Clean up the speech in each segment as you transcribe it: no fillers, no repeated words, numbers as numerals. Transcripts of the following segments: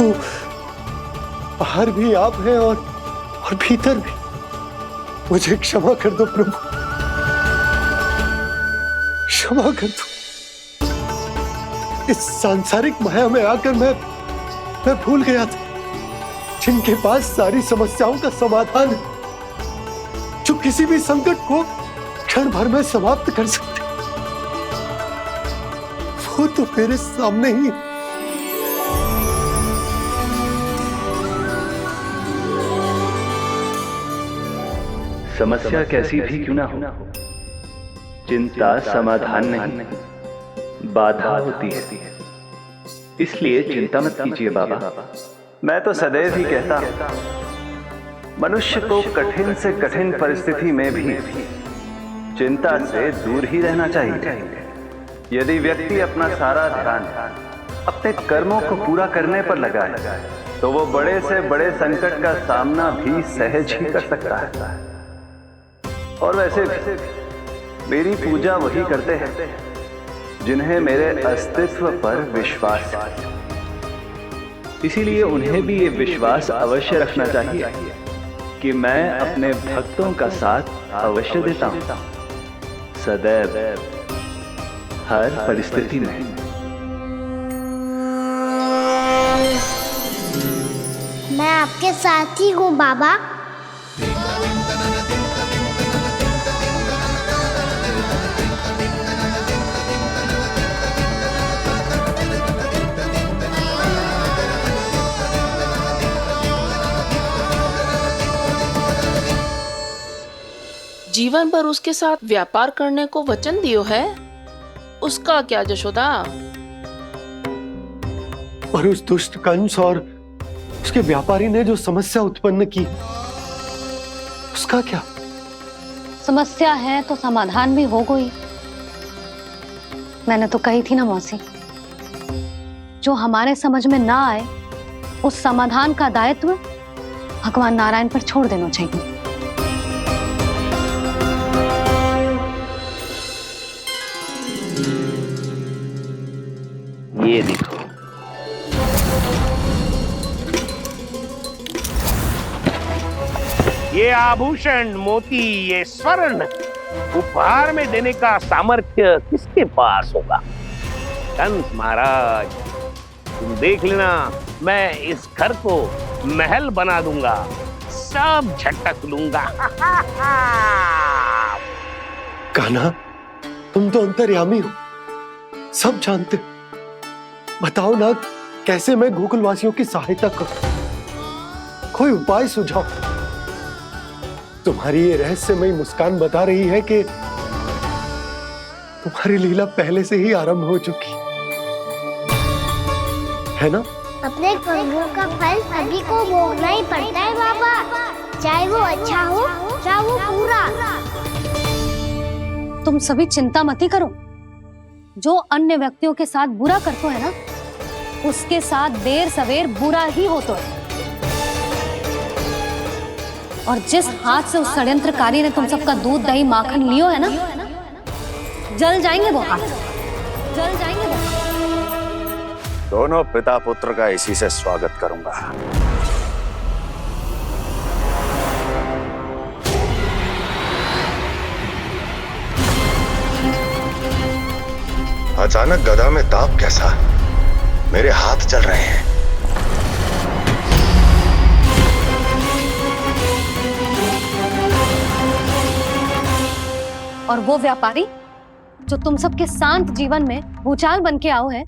प्रभु, बाहर भी आप हैं और भीतर भी। मुझे क्षमा कर दो प्रभु, क्षमा कर दो। इस सांसारिक माया में आकर मैं भूल गया था जिनके पास सारी समस्याओं का समाधान है, जो किसी भी संकट को क्षण भर में समाप्त कर सकते, वो तो मेरे सामने ही। समस्या कैसी भी क्यों ना हो, चिंता समाधान नहीं, बाधा होती है। इसलिए चिंता मत कीजिए बाबा। मैं तो सदैव ही कहता हूं, मनुष्य को कठिन से कठिन परिस्थिति में भी चिंता से दूर ही रहना चाहिए। यदि व्यक्ति अपना सारा ध्यान अपने कर्मों को पूरा करने पर लगाए तो वो बड़े से बड़े संकट का सामना भी सहज ही कर सकता है। और वैसे भी मेरी पूजा वही करते हैं जिन्हें मेरे अस्तित्व पर विश्वास है। इसीलिए उन्हें भी ये विश्वास अवश्य रखना चाहिए कि मैं अपने भक्तों का साथ अवश्य देता हूं, सदैव, हर परिस्थिति में। मैं आपके साथ ही हूँ बाबा। जीवन भर उसके साथ व्यापार करने को वचन दियो है, उसका क्या जशोदा? और उस दुष्ट कंस और उसके व्यापारी ने जो समस्या उत्पन्न की, उसका क्या? समस्या है तो समाधान भी हो गई। मैंने तो कही थी ना मौसी, जो हमारे समझ में ना आए उस समाधान का दायित्व भगवान नारायण पर छोड़ देना चाहिए। ये देखो, ये आभूषण, मोती, ये स्वर्ण उपहार में देने का सामर्थ्य किसके पास होगा? कंस महाराज, तुम देख लेना, मैं इस घर को महल बना दूंगा, सब झटक लूंगा। कान्हा, तुम तो अंतर्यामी हो, सब जानते हो। बताओ ना, कैसे मैं गोकुलवासियों की सहायता करूं? कोई उपाय सुझाओ। तुम्हारी ये रहस्यमयी मुस्कान बता रही है कि तुम्हारी लीला पहले से ही आरंभ हो चुकी है ना? अपने कर्मों का फल सभी को भोगना ही पड़ता है बाबा, चाहे वो अच्छा हो चाहे वो बुरा। तुम सभी चिंता मत ही करो। जो अन्य व्यक्तियों के साथ बुरा करते है ना, उसके साथ देर सवेर बुरा ही होता है। और जिस हाथ से उस षड्यंत्रकारी ने तुम सबका दूध दही माखन लियो है ना, जल जाएंगे वो हाथ, जल जाएंगे वो। दोनों पिता पुत्र का इसी से स्वागत करूंगा। अचानक गदा में ताप कैसा? मेरे हाथ चल रहे हैं। और वो व्यापारी जो तुम सबके शांत जीवन में भूचाल बन के आओ है,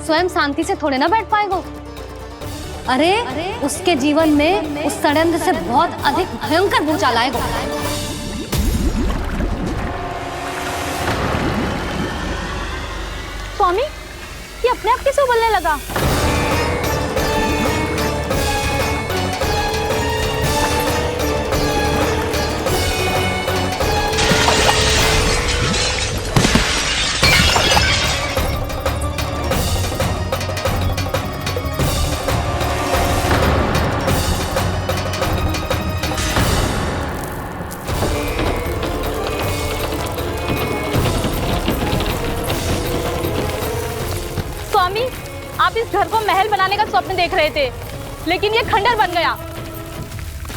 स्वयं शांति से थोड़े ना बैठ पाएगा। अरे उसके जीवन में उस षड्यंत्र से बहुत अधिक भयंकर भूचाल आएगा। स्वामी, ये अपने आप कैसे उबलने लगा? आप इस घर को महल बनाने का स्वप्न देख रहे थे, लेकिन ये खंडर बन गया।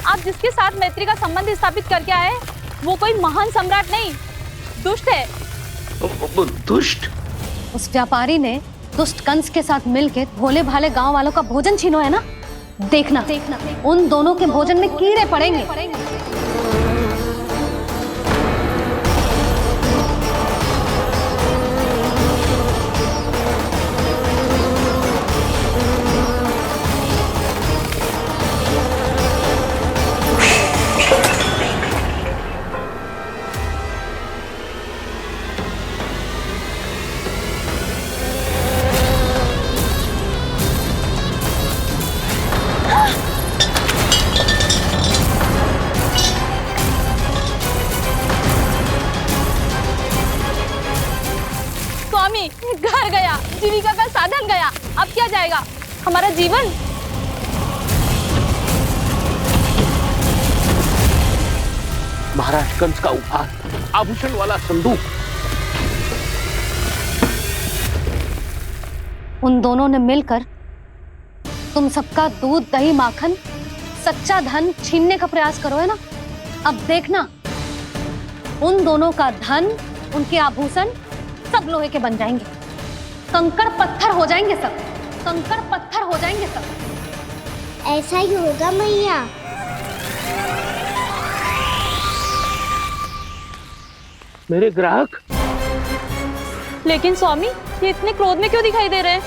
आप जिसके साथ मैत्री का संबंध स्थापित करके आए, वो कोई महान सम्राट नहीं, दुष्ट है। दुष्ट? उस व्यापारी ने दुष्ट कंस के साथ मिलकर भोले भाले गांव वालों का भोजन छीनो है ना। देखना उन दोनों के भोजन में कीड़े पड़ेंगे। स्वामी, घर गया, जीविका का साधन गया, अब क्या जाएगा हमारा जीवन? महाराज कंस का उपहार, आभूषण वाला संदूक। उन दोनों ने मिलकर तुम सबका दूध दही माखन सच्चा धन छीनने का प्रयास करो है ना। अब देखना उन दोनों का धन, उनके आभूषण सब लोहे के बन जाएंगे, कंकड़ पत्थर हो जाएंगे सब, कंकड़ पत्थर हो जाएंगे सब। ऐसा ही होगा मैया। मेरे ग्राहक। लेकिन स्वामी, ये इतने क्रोध में क्यों दिखाई दे रहे हैं?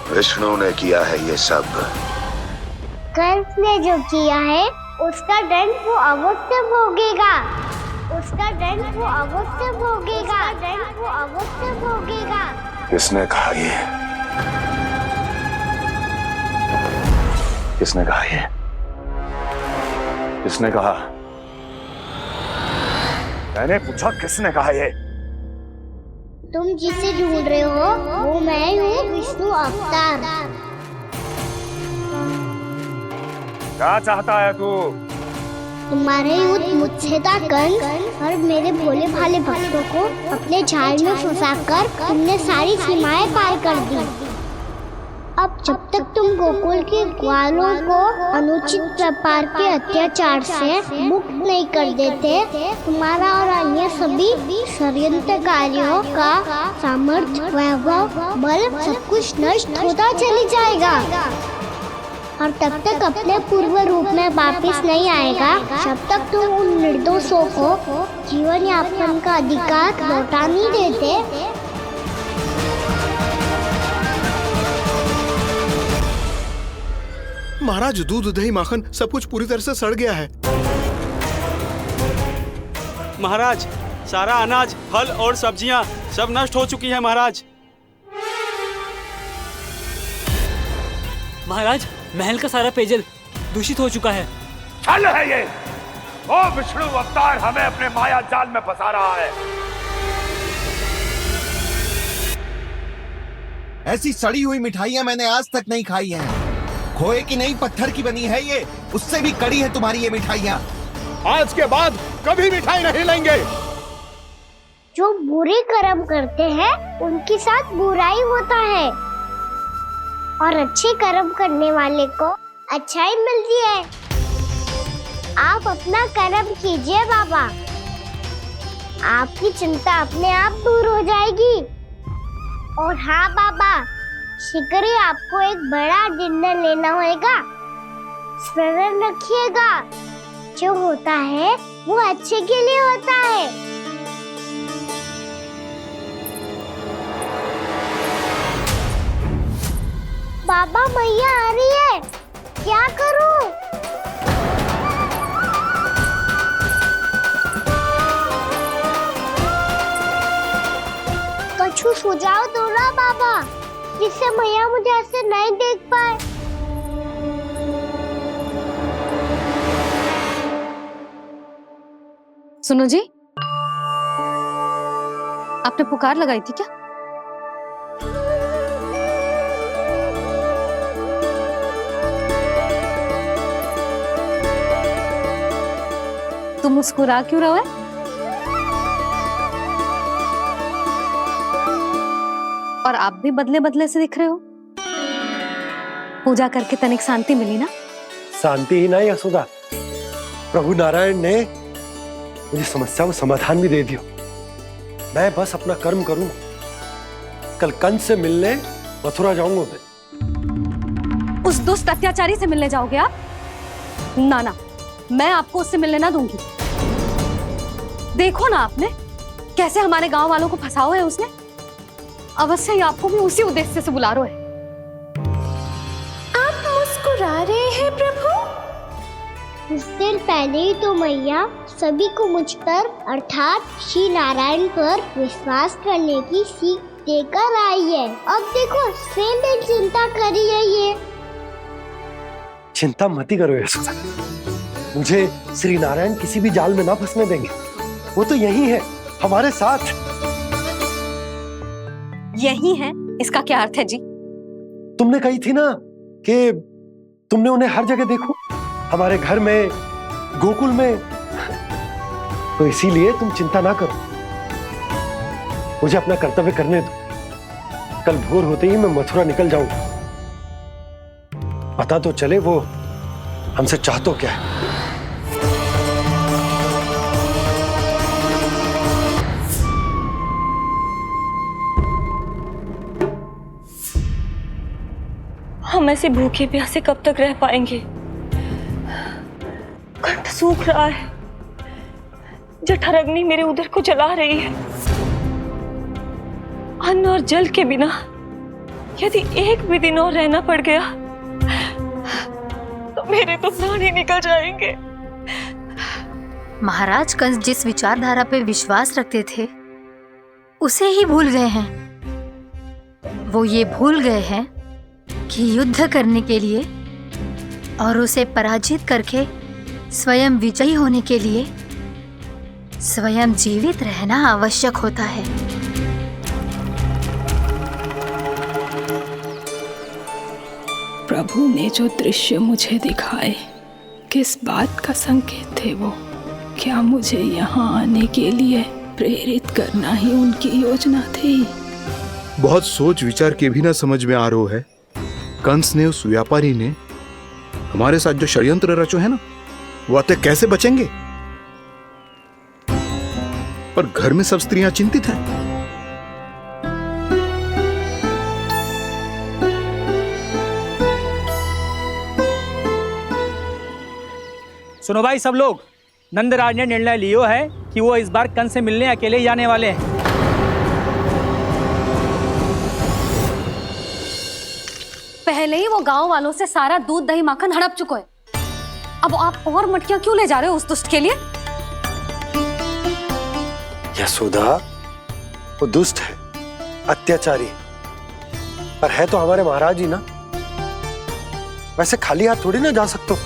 विष्णु ने किया है ये सब। कंस ने जो किया है उसका दंड वो अवश्य भोगेगा, उसका दंड वो अवश्य भोगेगा, दंड वो अवश्य भोगेगा। किसने कहा ये? किसने कहा ये? किसने कहा? मैंने पूछा किसने कहा ये? तुम जिसे ढूंढ रहे हो वो मैं हूँ, विष्णु अवतार। क्या चाहता है तू? तुम्हारे युद्ध मुझसे था कंस, और मेरे भोले भाले भक्तों को अपने जाल में फंसाकर तुमने सारी सीमाएं पार कर दी। अब जब तक तुम गोकुल के ग्वालों को अनुचित प्रकार के अत्याचार से मुक्त नहीं कर देते, तुम्हारा और अन्य सभी षड्यंत्रकारियों का सामर्थ्य, वैभव, बल सब कुछ नष्ट होता चली जाएगा, और तब तक अपने पूर्व रूप में वापस नहीं आएगा जब तक तुम उन निर्दोषों को जीवन यापन का अधिकार लौटा नहीं देते। महाराज, दूध दही माखन सब कुछ पूरी तरह से सड़ गया है। महाराज, सारा अनाज, फल और सब्जियां सब नष्ट हो चुकी है महाराज। महाराज, महल का सारा पेयजल दूषित हो चुका है। छल है ये। ओ विष्णु अवतार हमें अपने माया जाल में फंसा रहा है। ऐसी सड़ी हुई मिठाइयां मैंने आज तक नहीं खाई हैं। खोए की नहीं, पत्थर की बनी है ये, उससे भी कड़ी है तुम्हारी ये मिठाइयां। आज के बाद कभी मिठाई नहीं लेंगे। जो बुरे कर्म करते हैं उनके साथ बुराई होता है, और अच्छे कर्म करने वाले को अच्छाई मिलती है। आप अपना कर्म कीजिए बाबा, आपकी चिंता अपने आप दूर हो जाएगी। और हाँ बाबा, शीघ्र ही आपको एक बड़ा डिनर लेना होगा। स्मरण रखिएगा, जो होता है वो अच्छे के लिए होता है। बाबा मैया आ रही है, क्या करूं? कछु सुझाव दो ना बाबा, जिससे मैया मुझे ऐसे नहीं देख पाए। सुनो जी, आपने पुकार लगाई थी क्या? तुम मुस्कुरा क्यों रहे हो? और आप भी बदले बदले से दिख रहे हो। पूजा करके तनिक शांति मिली ना? शांति ही नहीं यशोदा, प्रभु नारायण ने मुझे समस्या को समाधान भी दे दिया। मैं बस अपना कर्म करूं। कल कंस से मिलने मथुरा जाऊंगा मैं। उस दुष्ट अत्याचारी से मिलने जाओगे आप? ना ना, मैं आपको उससे मिलने ना दूंगी। देखो ना आपने कैसे हमारे गांव वालों को फंसाओ है उसने। अवश्य ही आपको भी उसी उद्देश्य से बुला रहा है। आप मुस्कुरा रहे हैं प्रभु? कुछ देर पहले ही तो मैया सभी को मुझ पर अर्थात श्री नारायण पर विश्वास करने की सीख देकर आई है। अब देखो स्वयं भी चिंता करी है ये। चिंता मत करो यशोदा, मुझे श्री नारायण किसी भी जाल में ना फंसने देंगे। वो तो यही है हमारे साथ। यही है, इसका क्या अर्थ है जी? तुमने कही थी ना कि तुमने उन्हें हर जगह देखो, हमारे घर में, गोकुल में। तो इसीलिए तुम चिंता ना करो, मुझे अपना कर्तव्य करने दो। कल भोर होते ही मैं मथुरा निकल जाऊंगा। पता तो चले वो हमसे चाहतो क्या है। हम ऐसे भूखे प्यासे कब तक रह पाएंगे? कंठ सूख रहा है, जठराग्नि मेरे उदर को जला रही है। अन्न और जल के बिना यदि एक भी दिन और रहना पड़ गया तो मेरे तो प्राण ही निकल जाएंगे। महाराज कंस जिस विचारधारा पे विश्वास रखते थे उसे ही भूल गए हैं। वो ये भूल गए हैं कि युद्ध करने के लिए और उसे पराजित करके स्वयं विजयी होने के लिए स्वयं जीवित रहना आवश्यक होता है। प्रभु ने जो दृश्य मुझे दिखाए, किस बात का संकेत थे वो? क्या मुझे यहाँ आने के लिए प्रेरित करना ही उनकी योजना थी? बहुत सोच विचार के भी ना समझ में आ रहा है। कंस ने, उस व्यापारी ने हमारे साथ जो षड्यंत्र रचो है ना, वो आते कैसे बचेंगे? पर घर में सब स्त्रियां चिंतित हैं। सुनो भाई सब लोग, नंदराज ने निर्णय लियो है कि वो इस बार कंस से मिलने अकेले ही जाने वाले हैं। पहले ही वो गांव वालों से सारा दूध दही माखन हड़प चुका है। अब आप और मटकियां क्यों ले जा रहे हो उस दुष्ट के लिए? यशोदा, वो दुष्ट है, अत्याचारी, पर है तो हमारे महाराज ही ना। वैसे खाली हाथ थोड़ी ना जा सकते हो।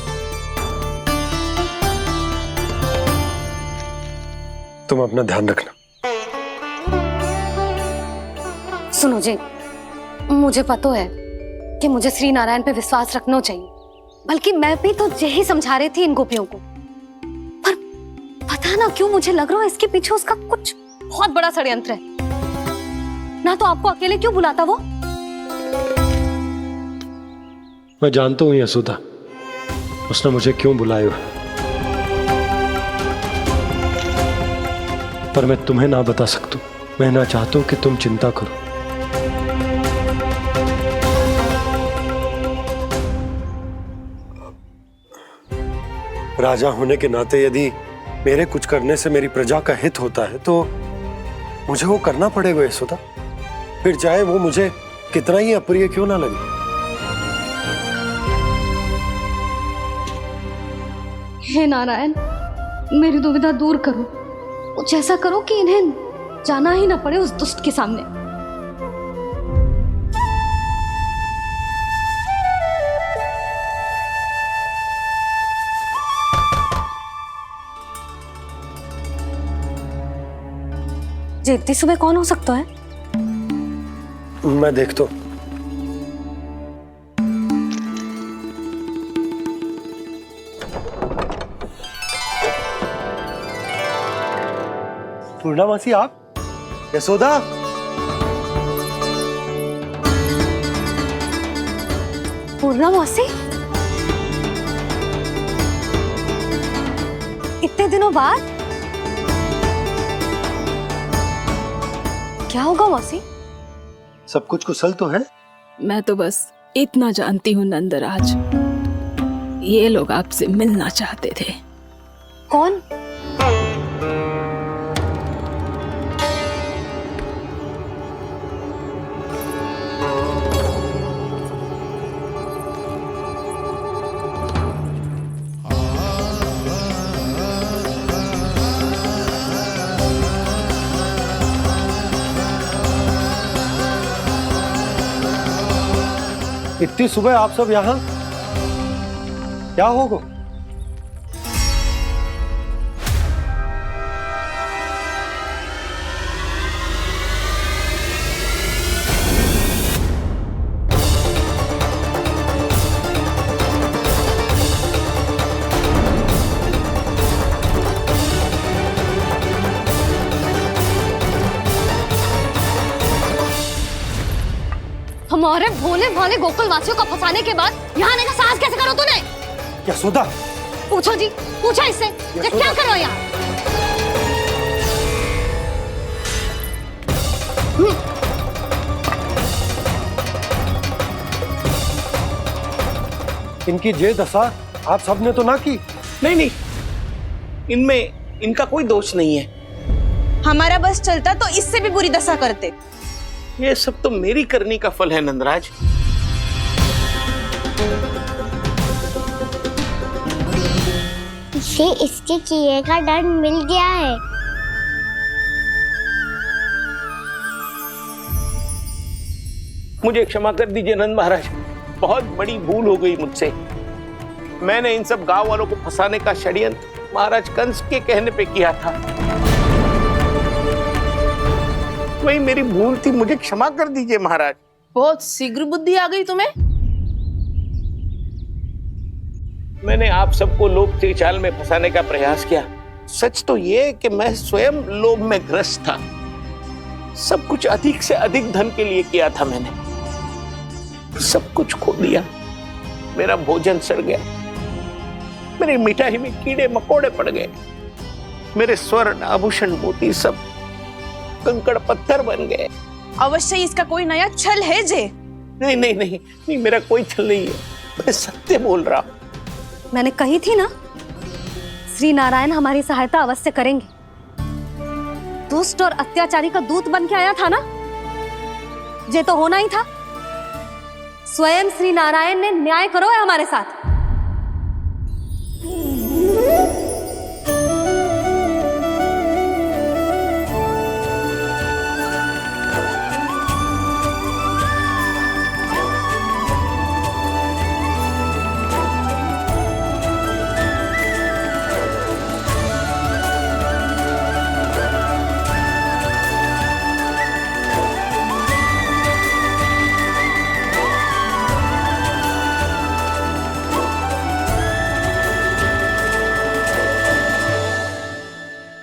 तुम अपना ध्यान रखना। सुनो जी, मुझे पता है कि मुझे श्री नारायण पे विश्वास रखना चाहिए, बल्कि मैं भी तो यही समझा रही थी इन गोपियों को। पर पता ना क्यों मुझे लग रहा है इसके पीछे उसका कुछ बहुत बड़ा षड्यंत्र है। ना तो आपको अकेले क्यों बुलाता वो? मैं जानता हूं यशोदा, उसने मुझे क्यों बुलाया, पर मैं तुम्हें ना बता सकता। मैं ना चाहता हूं कि तुम चिंता करो। राजा होने के नाते यदि मेरे कुछ करने से मेरी प्रजा का हित होता है तो मुझे वो करना पड़ेगा यशोदा, फिर चाहे वो मुझे कितना ही अप्रिय क्यों ना लगे। हे नारायण, मेरी दुविधा दूर करो। कुछ ऐसा करो कि इन्हें जाना ही ना पड़े उस दुष्ट के सामने। जी इतनी सुबह कौन हो सकता है? मैं देखता हूं। पूर्णा मासी, आप? यशोदा? पूर्णा मौसी, इतने दिनों बाद? क्या होगा मौसी? सब कुछ कुशल तो है? मैं तो बस इतना जानती हूँ नंदराज, ये लोग आपसे मिलना चाहते थे। कौन? इतनी सुबह आप सब यहाँ? क्या होगा? हमारे भोले भाले गोकुल वासियों को फंसाने के बाद यहाँ आने का साहस कैसे करो तूने? यशोदा! पूछो जी, पूछो इससे, ये क्या करो यहाँ? इनकी ये दशा आप सबने तो ना की? नहीं नहीं, इनमें इनका कोई दोष नहीं है। हमारा बस चलता तो इससे भी बुरी दशा करते। ये सब तो मेरी करनी का फल है नंदराज। इसे इसके किए का दंड मिल गया है। मुझे क्षमा कर दीजिए नंद महाराज, बहुत बड़ी भूल हो गई मुझसे। मैंने इन सब गांव वालों को फंसाने का षड्यंत्र महाराज कंस के कहने पे किया था। वही मेरी भूल थी, मुझे क्षमा कर दीजिए महाराज। बहुत शीघ्र बुद्धि आ गई तुम्हें। मैंने आप सबको लोभ के जाल में फंसाने का प्रयास किया। सच तो ये कि मैं स्वयं लोभ में ग्रस्त था। सब कुछ अधिक से अधिक धन के लिए किया था मैंने। सब कुछ खो दिया। मेरा भोजन सड़ गया, मेरी मिठाई में कीड़े मकोड़े पड़ गए, मेरे स्वर्ण आभूषण मोती सब कंकड़ पत्थर बन गए। अवश्य इसका कोई नया छल है जे। नहीं नहीं नहीं नहीं, मेरा कोई छल नहीं है, मैं सत्य बोल रहा हूं। मैंने कही थी ना, श्री नारायण हमारी सहायता अवश्य करेंगे। दुष्ट और अत्याचारी का दूत बन के आया था ना, ये तो होना ही था। स्वयं श्री नारायण ने न्याय करो है हमारे साथ।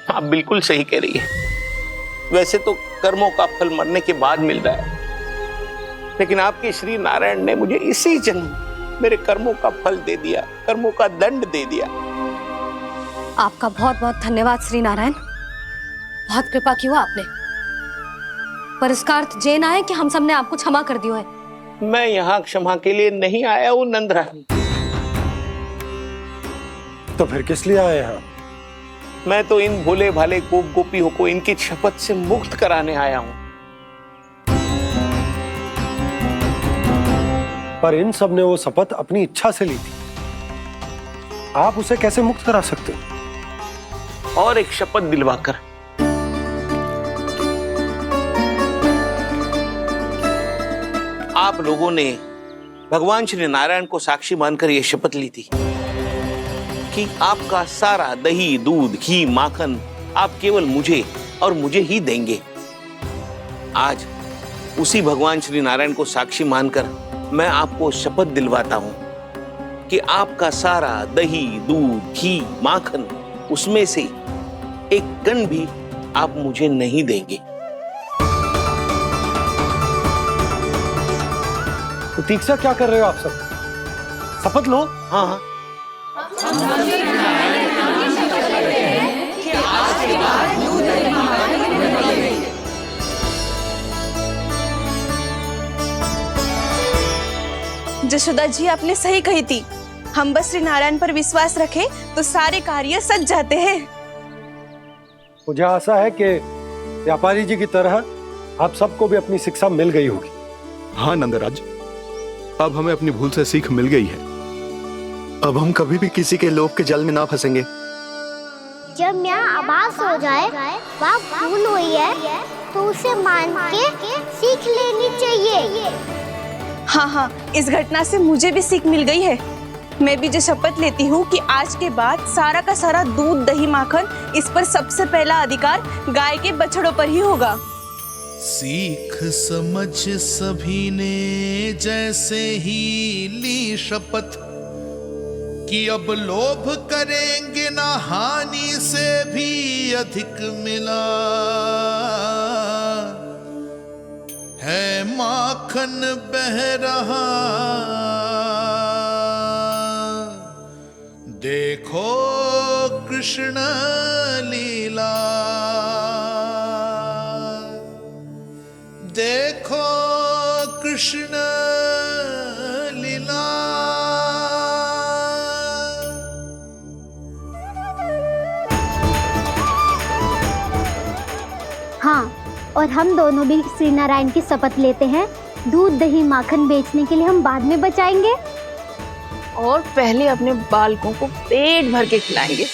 आप बिल्कुल सही कह रही है। वैसे तो कर्मों का फल मरने के बाद मिल रहा है, लेकिन आपके श्री नारायण ने मुझे इसी जन्म मेरे कर्मों का फल दे दिया, कर्मों का दंड दे दिया। आपका बहुत बहुत धन्यवाद श्री नारायण, बहुत कृपा की हो आपने। पर इसका अर्थ ये ना है कि हम सबने आपको क्षमा कर दिया है। मैं यहाँ क्षमा के लिए नहीं आया हूँ नंदरानी। तो फिर किस लिए आए हैं? मैं तो इन भोले भाले गोप गोपियों को इनकी शपथ से मुक्त कराने आया हूं। पर इन सब ने वो शपथ अपनी इच्छा से ली थी। आप उसे कैसे मुक्त करा सकते हो? और एक शपथ दिलवाकर। आप लोगों ने भगवान श्री नारायण को साक्षी मानकर यह शपथ ली थी कि आपका सारा दही, दूध, घी, माखन आप केवल मुझे और मुझे ही देंगे। आज उसी भगवान श्री नारायण को साक्षी मानकर मैं आपको शपथ दिलवाता हूं कि आपका सारा दही, दूध, घी, माखन, उसमें से एक कण भी आप मुझे नहीं देंगे। प्रतीक्षा क्या कर रहे हो आप सब? शपथ लो। हाँ हाँ। जशोदा जी, आपने सही कही थी। हम बस श्री नारायण पर विश्वास रखें तो सारे कार्य सज जाते हैं। मुझे आशा है कि व्यापारी जी की तरह आप सबको भी अपनी शिक्षा मिल गई होगी। हाँ नंदराज, अब हमें अपनी भूल से सीख मिल गई है। अब हम कभी भी किसी के लोभ के जाल में ना फंसेंगे। जब यहाँ आवाज हो जाए वहाँ भूल हुई है तो उसे मान के सीख लेनी चाहिए। हाँ हाँ, इस घटना से मुझे भी सीख मिल गई है। मैं भी जो शपथ लेती हूँ कि आज के बाद सारा का सारा दूध, दही, माखन, इस पर सबसे पहला अधिकार गाय के बछड़ों पर ही होगा। सीख समझ सभी ने जैसे ही ली शपथ कि अब लोभ करेंगे ना हानि से भी अधिक मिला है, माखन बह रहा देखो कृष्ण लीला, देखो कृष्ण लीला। हाँ, और हम दोनों भी श्री नारायण की शपथ लेते हैं, दूध, दही, माखन बेचने के लिए हम बाद में बचाएंगे और पहले अपने बालकों को पेट भर के खिलाएंगे।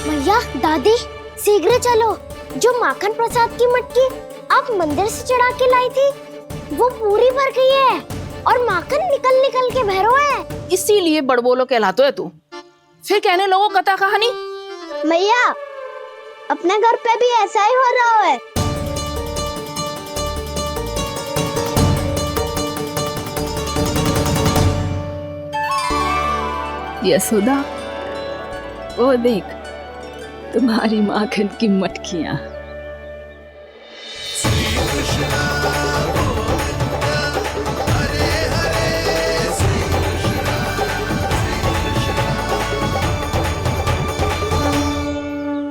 भैया, दादी, शीघ्र चलो। जो माखन प्रसाद की मटकी आप मंदिर से चढ़ा के लाई थी वो पूरी भर गई है और माखन निकल निकल के बह रहा है। इसीलिए बड़बोलो कहलाते है तू। फिर कहने लोगों कथा कहानी। भैया, अपने घर पे भी ऐसा ही हो रहा है। यशोदा, वो देख तुम्हारी माखन की मटकियां।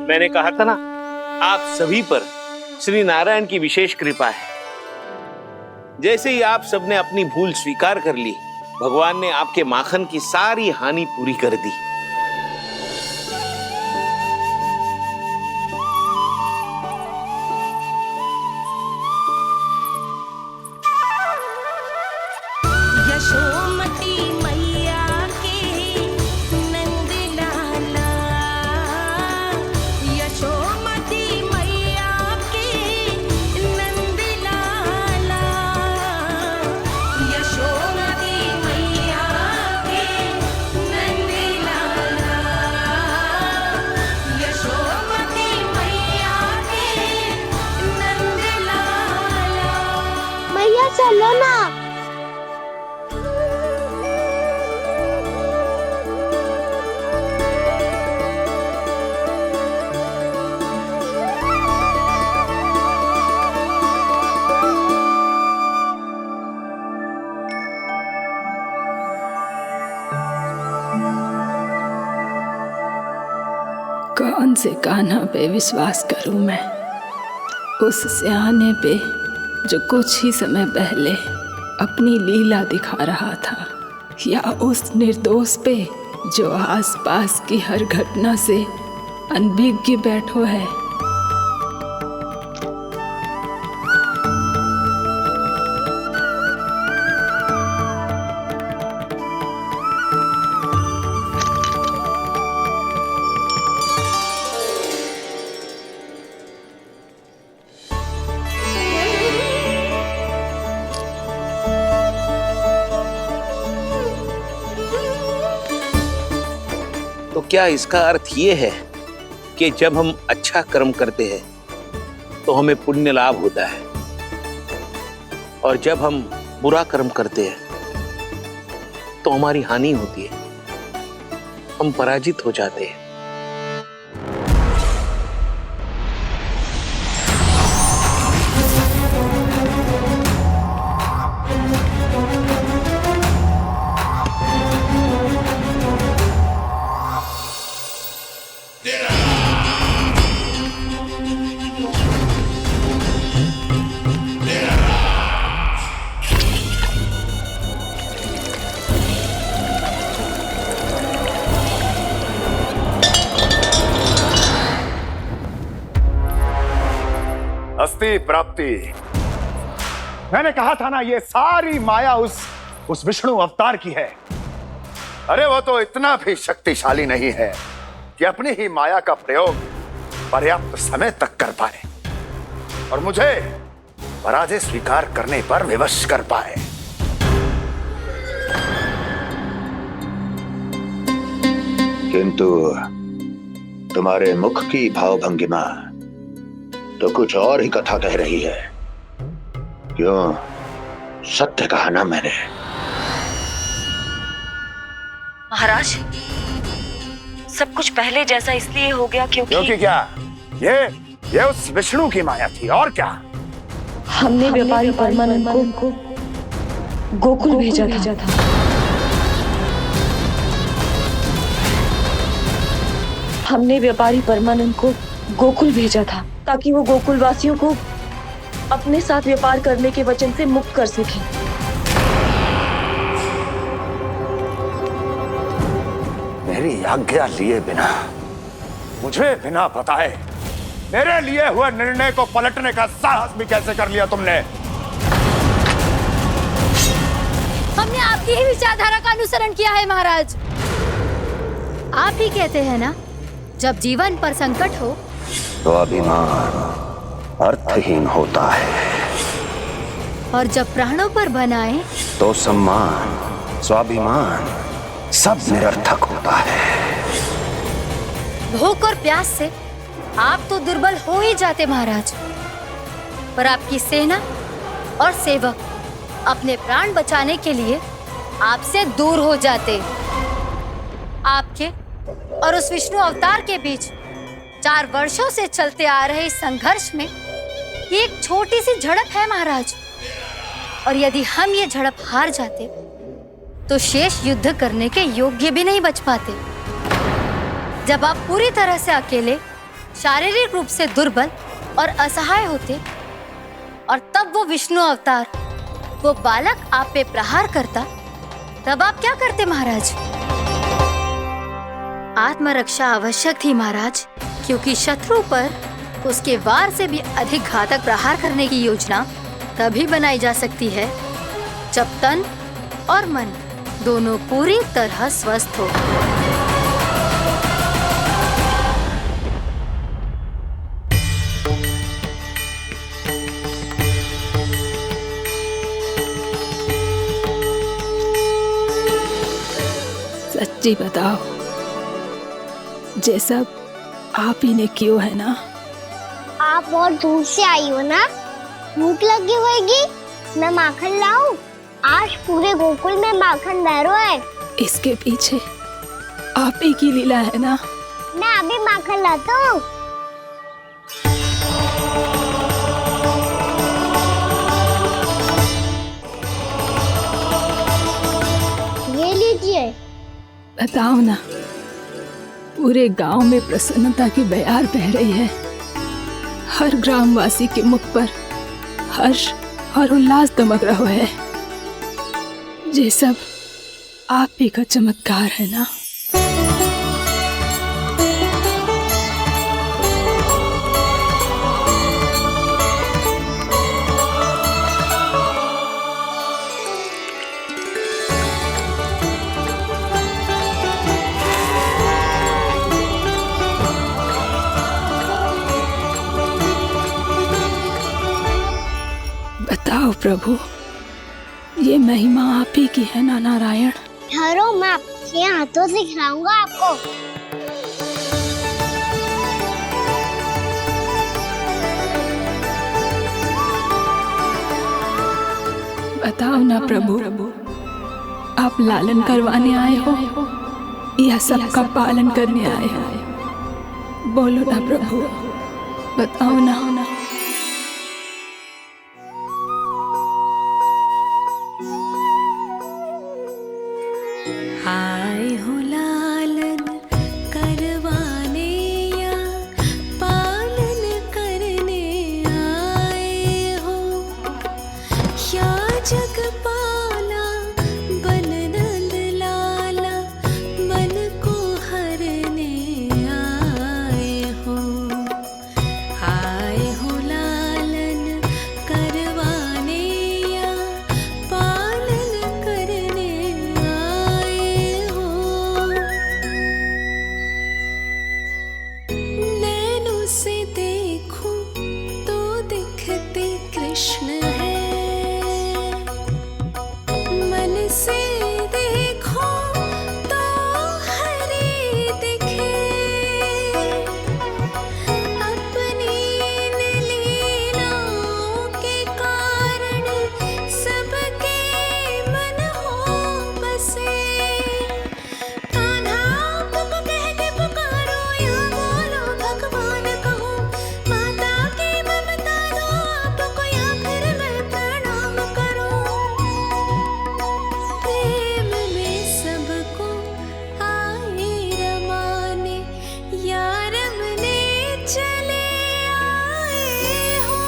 मैंने कहा था ना, आप सभी पर श्री नारायण की विशेष कृपा है। जैसे ही आप सबने अपनी भूल स्वीकार कर ली, भगवान ने आपके माखन की सारी हानि पूरी कर दी। यशोमती मैया के नंद लाला, यशोमती मैया के नंद लाला, यशोमती मैया के नंद लाला, यशोमती मैया के नंद लाला। मैया चलो ना। कौन से कान्हा पे विश्वास करूं मैं? उस सियाने पे जो कुछ ही समय पहले अपनी लीला दिखा रहा था, या उस निर्दोष पे जो आसपास की हर घटना से अनभिज्ञ बैठो है? क्या इसका अर्थ ये है कि जब हम अच्छा कर्म करते हैं तो हमें पुण्य लाभ होता है, और जब हम बुरा कर्म करते हैं तो हमारी हानि होती है, हम पराजित हो जाते हैं? अस्ति प्राप्ति। मैंने कहा था ना, ये सारी माया उस विष्णु अवतार की है। अरे वो तो इतना भी शक्तिशाली नहीं है कि अपनी ही माया का प्रयोग पर्याप्त समय तक कर पाए और मुझे पराजय स्वीकार करने पर विवश कर पाए। किंतु तुम्हारे मुख की भावभंगिमा तो कुछ और ही कथा कह रही है। क्यों? सत्य कहा ना मैंने। महाराज, सब कुछ पहले जैसा इसलिए हो गया क्योंकि क्या? ये उस विष्णु की माया थी, और क्या? हमने व्यापारी परमानंद को गोकुल भेजा था। हमने व्यापारी परमानंद को गोकुल भेजा था ताकि वो गोकुल वासियों को अपने साथ व्यापार करने के वचन से मुक्त कर सके। मेरी आज्ञा लिए बिना, मुझे बिना बताए मेरे लिए हुए निर्णय को पलटने का साहस भी कैसे कर लिया तुमने? हमने आपकी ही विचारधारा का अनुसरण किया है महाराज। आप ही कहते हैं ना, जब जीवन पर संकट हो तो अभिमान अर्थहीन होता है, और जब प्राणों पर बनाए तो सम्मान स्वाभिमान सब निरर्थक होता है। भूख और प्यास से आप तो दुर्बल हो ही जाते महाराज, पर आपकी सेना और सेवक अपने प्राण बचाने के लिए आपसे दूर हो जाते। आपके और उस विष्णु अवतार के बीच 4 वर्षों से चलते आ रहे इस संघर्ष में ये एक छोटी सी झड़प है महाराज, और यदि हम ये झड़प हार जाते तो शेष युद्ध करने के योग्य भी नहीं बच पाते। जब आप पूरी तरह से अकेले, शारीरिक रूप से दुर्बल और असहाय होते, और तब वो विष्णु अवतार, वो बालक आप पे प्रहार करता, तब आप क्या करते महाराज? आत्मरक्षा आवश्यक थी महाराज, क्योंकि शत्रु पर उसके वार से भी अधिक घातक प्रहार करने की योजना तभी बनाई जा सकती है जब तन और मन दोनों पूरी तरह स्वस्थ हो। सच्ची बताओ, ये सब आप ही ने क्यों है ना? आप बहुत दूर से आई हो ना, भूख लगी होगी। मैं माखन लाऊं? आज पूरे गोकुल में माखन बह रहा है। इसके पीछे आप ही की लीला है ना? मैं अभी माखन लाता हूँ। ये लीजिए। बताओ ना, पूरे गांव में प्रसन्नता की बयार बह रही है। हर ग्रामवासी के मुख पर हर्ष और उल्लास दमक रहा है। ये सब आप ही का चमत्कार है ना? बताओ प्रभु, ये महिमा आप ही की है ना नारायण? ठहरो, मैं आपके हाथों से खिलाऊंगा आपको। बताओ ना प्रभु, आप लालन करवाने आए हो या सबका पालन करने आए हो? बोलो ना प्रभु, बताओ ना। आए हो लालन करवाने या पालन करने आए हो, या जगपाला बन नंद लाला मन को हरने आए हो। आए हो लालन करवाने या पालन करने आए हो। नैनों से देखूं तो दिखते कृष्ण है, मन से देखो तो हरे दिखे। अपनी लीलाओं के कारण सबके मन हो बसे। कान्हा आपको कह के पुकारो या बोलो भगवान कहो, माता की ममता दो आपको या फिर मैं प्रणाम करूं। प्रेम में सबको आए रमाने, या रमने चले आए हो।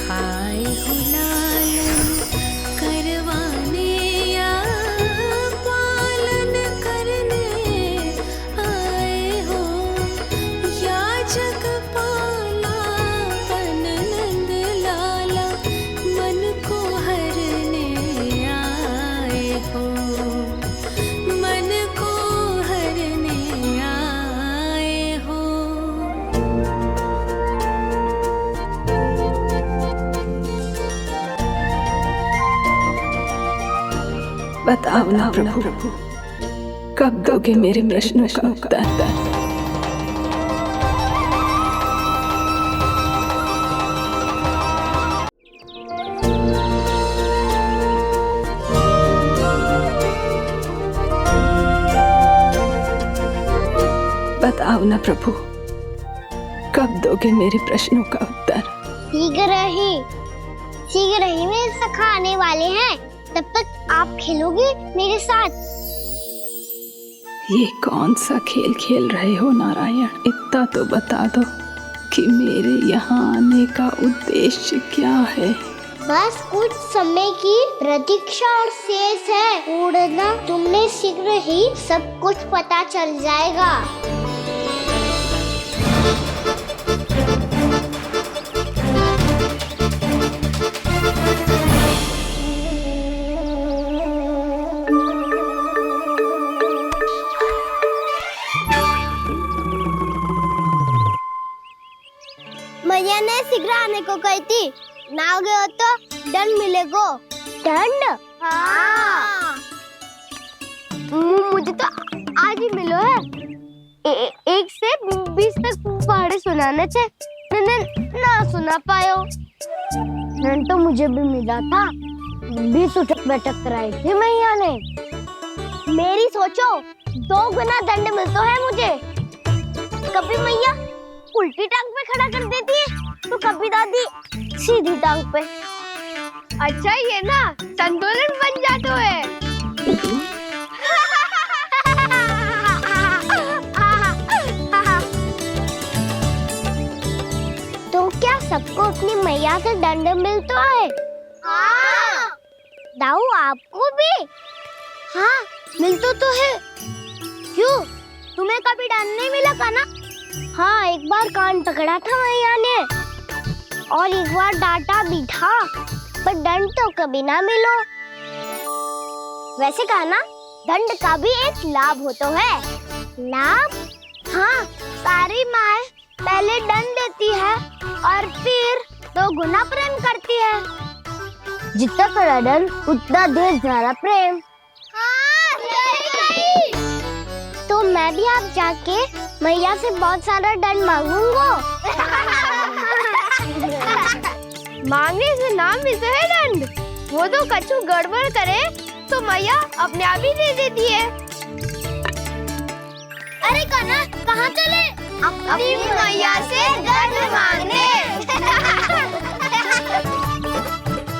आए हो लालन करवाने या पालन करने आए हो, या जगपाला बन नंद लाला मन को हरने आए हो। मन को हरने आए हो। बताओ ना प्रभु, कब दोगे मेरे प्रश्नों का उत्तर? बताओ ना प्रभु, कब दोगे मेरे प्रश्नों का उत्तर? शीघ्र ही मेरे सखा आने वाले हैं, तब तक आप खेलोगे मेरे साथ। ये कौन सा खेल खेल रहे हो नारायण? इतना तो बता दो कि मेरे यहाँ आने का उद्देश्य क्या है? बस कुछ समय की प्रतीक्षा और शेष है। उड़ना तुमने शीघ्र ही सब कुछ पता चल जाएगा। मैया ने शीघ्र आने को कही थी, ना हो गए हो तो दंड मिलेगा। दंड? हाँ। मुझे तो आज ही मिलो है। 1 से 20 तक पहाड़े सुनाने थे, ना सुना पायो। दंड तो मुझे भी मिला था, 20 उठक बैठक कराई थी मैया ने। मेरी सोचो 2 गुना दंड मिलता है मुझे। कभी मैया उल्टी टांग पे खड़ा कर देती है, तो कभी दादी सीधी टांग पे। अच्छा ये ना संतुलन बन जाता है। तो क्या सबको अपनी मैया से दंड मिलता है? हाँ। दाऊ आपको भी? हाँ मिलता तो है। क्यों, तुम्हें कभी दंड नहीं मिला का ना? हाँ, एक बार कान पकड़ा था मैया ने और एक बार डांटा भी था, पर दंड तो कभी ना मिलो। वैसे कहा ना, दंड का भी एक लाभ होता है। लाभ? हाँ, सारी माँ पहले दंड देती है और फिर 2 गुना प्रेम करती है। जितना बड़ा दंड उतना ढेर सारा प्रेम। हाँ, सही। तो मैं भी आप जाके मैया से बहुत सारा दंड मांगूंगा। मांगने से नाम भी तो है दंड। वो तो कछु गड़बड़ करे तो मैया अपने आप ही दे देती है। अरे कान्हा कहाँ चले? अपनी मैया से दंड मांगने।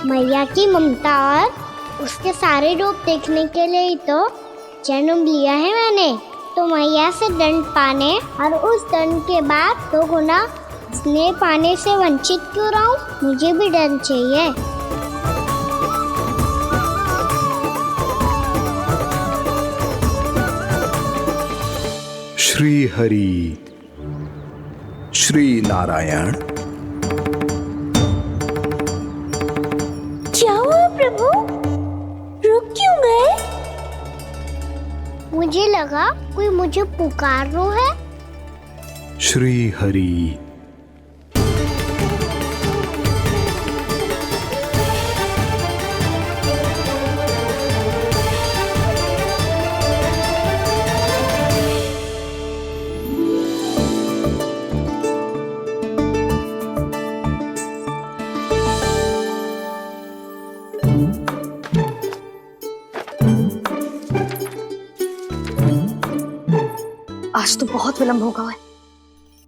मैया की ममता और उसके सारे रूप देखने के लिए ही तो जन्म लिया है मैंने। तो मैया से दंड पाने और उस दंड के बाद 2 गुना स्नेह पाने से वंचित क्यों रहूं? मुझे भी दंड चाहिए। श्री हरि श्री नारायण। क्या हुआ प्रभु? रुक क्यों गए? मुझे लगा कोई मुझे पुकार रहा है। श्री हरि। आज तो बहुत विलंब होगा है।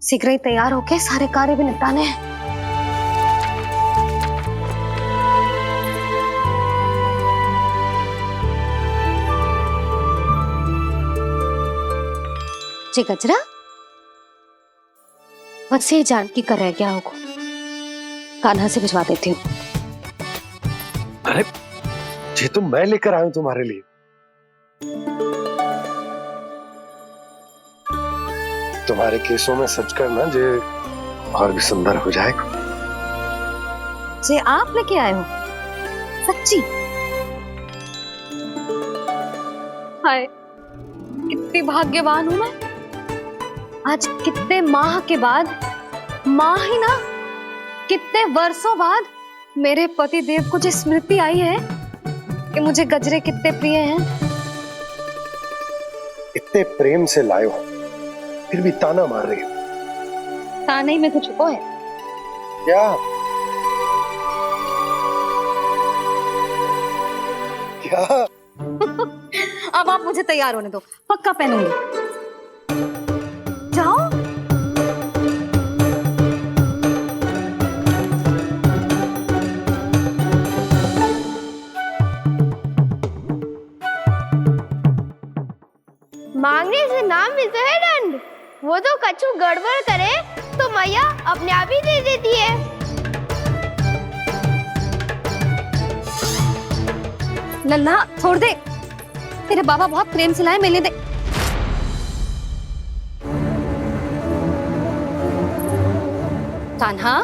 शीघ्र ही तैयार होके सारे कार्य भी निपटाने हैं। जी गजरा, बस ये जान की कर रहे क्या होगा। कान्हा से भिजवा देती हूँ। अरे ये तो मैं लेकर आया हूं तुम्हारे लिए। तुम्हारे केसों में सच करना जे और भी सुंदर हो जाएगा। जे आप लेके आए हो सच्ची? हाय कितनी भाग्यवान हूं मैं। आज कितने माह के बाद, माह ही ना कितने वर्षों बाद मेरे पति देव को जो स्मृति आई है कि मुझे गजरे कितने प्रिय हैं। इतने प्रेम से लाए हो फिर भी ताना मार रही हो। ताने में कुछ छुपो है क्या? क्या? अब आप मुझे तैयार होने दो, पक्का पहनूंगी। जाओ। मांगने से नाम भी तो है दंड। वो तो कछु गड़बड़ करे तो मैया अपने आप ही दे देती है। नन्हा छोड़ दे, तेरे बाबा बहुत प्रेम से लाए, मिलने दे। कान्हा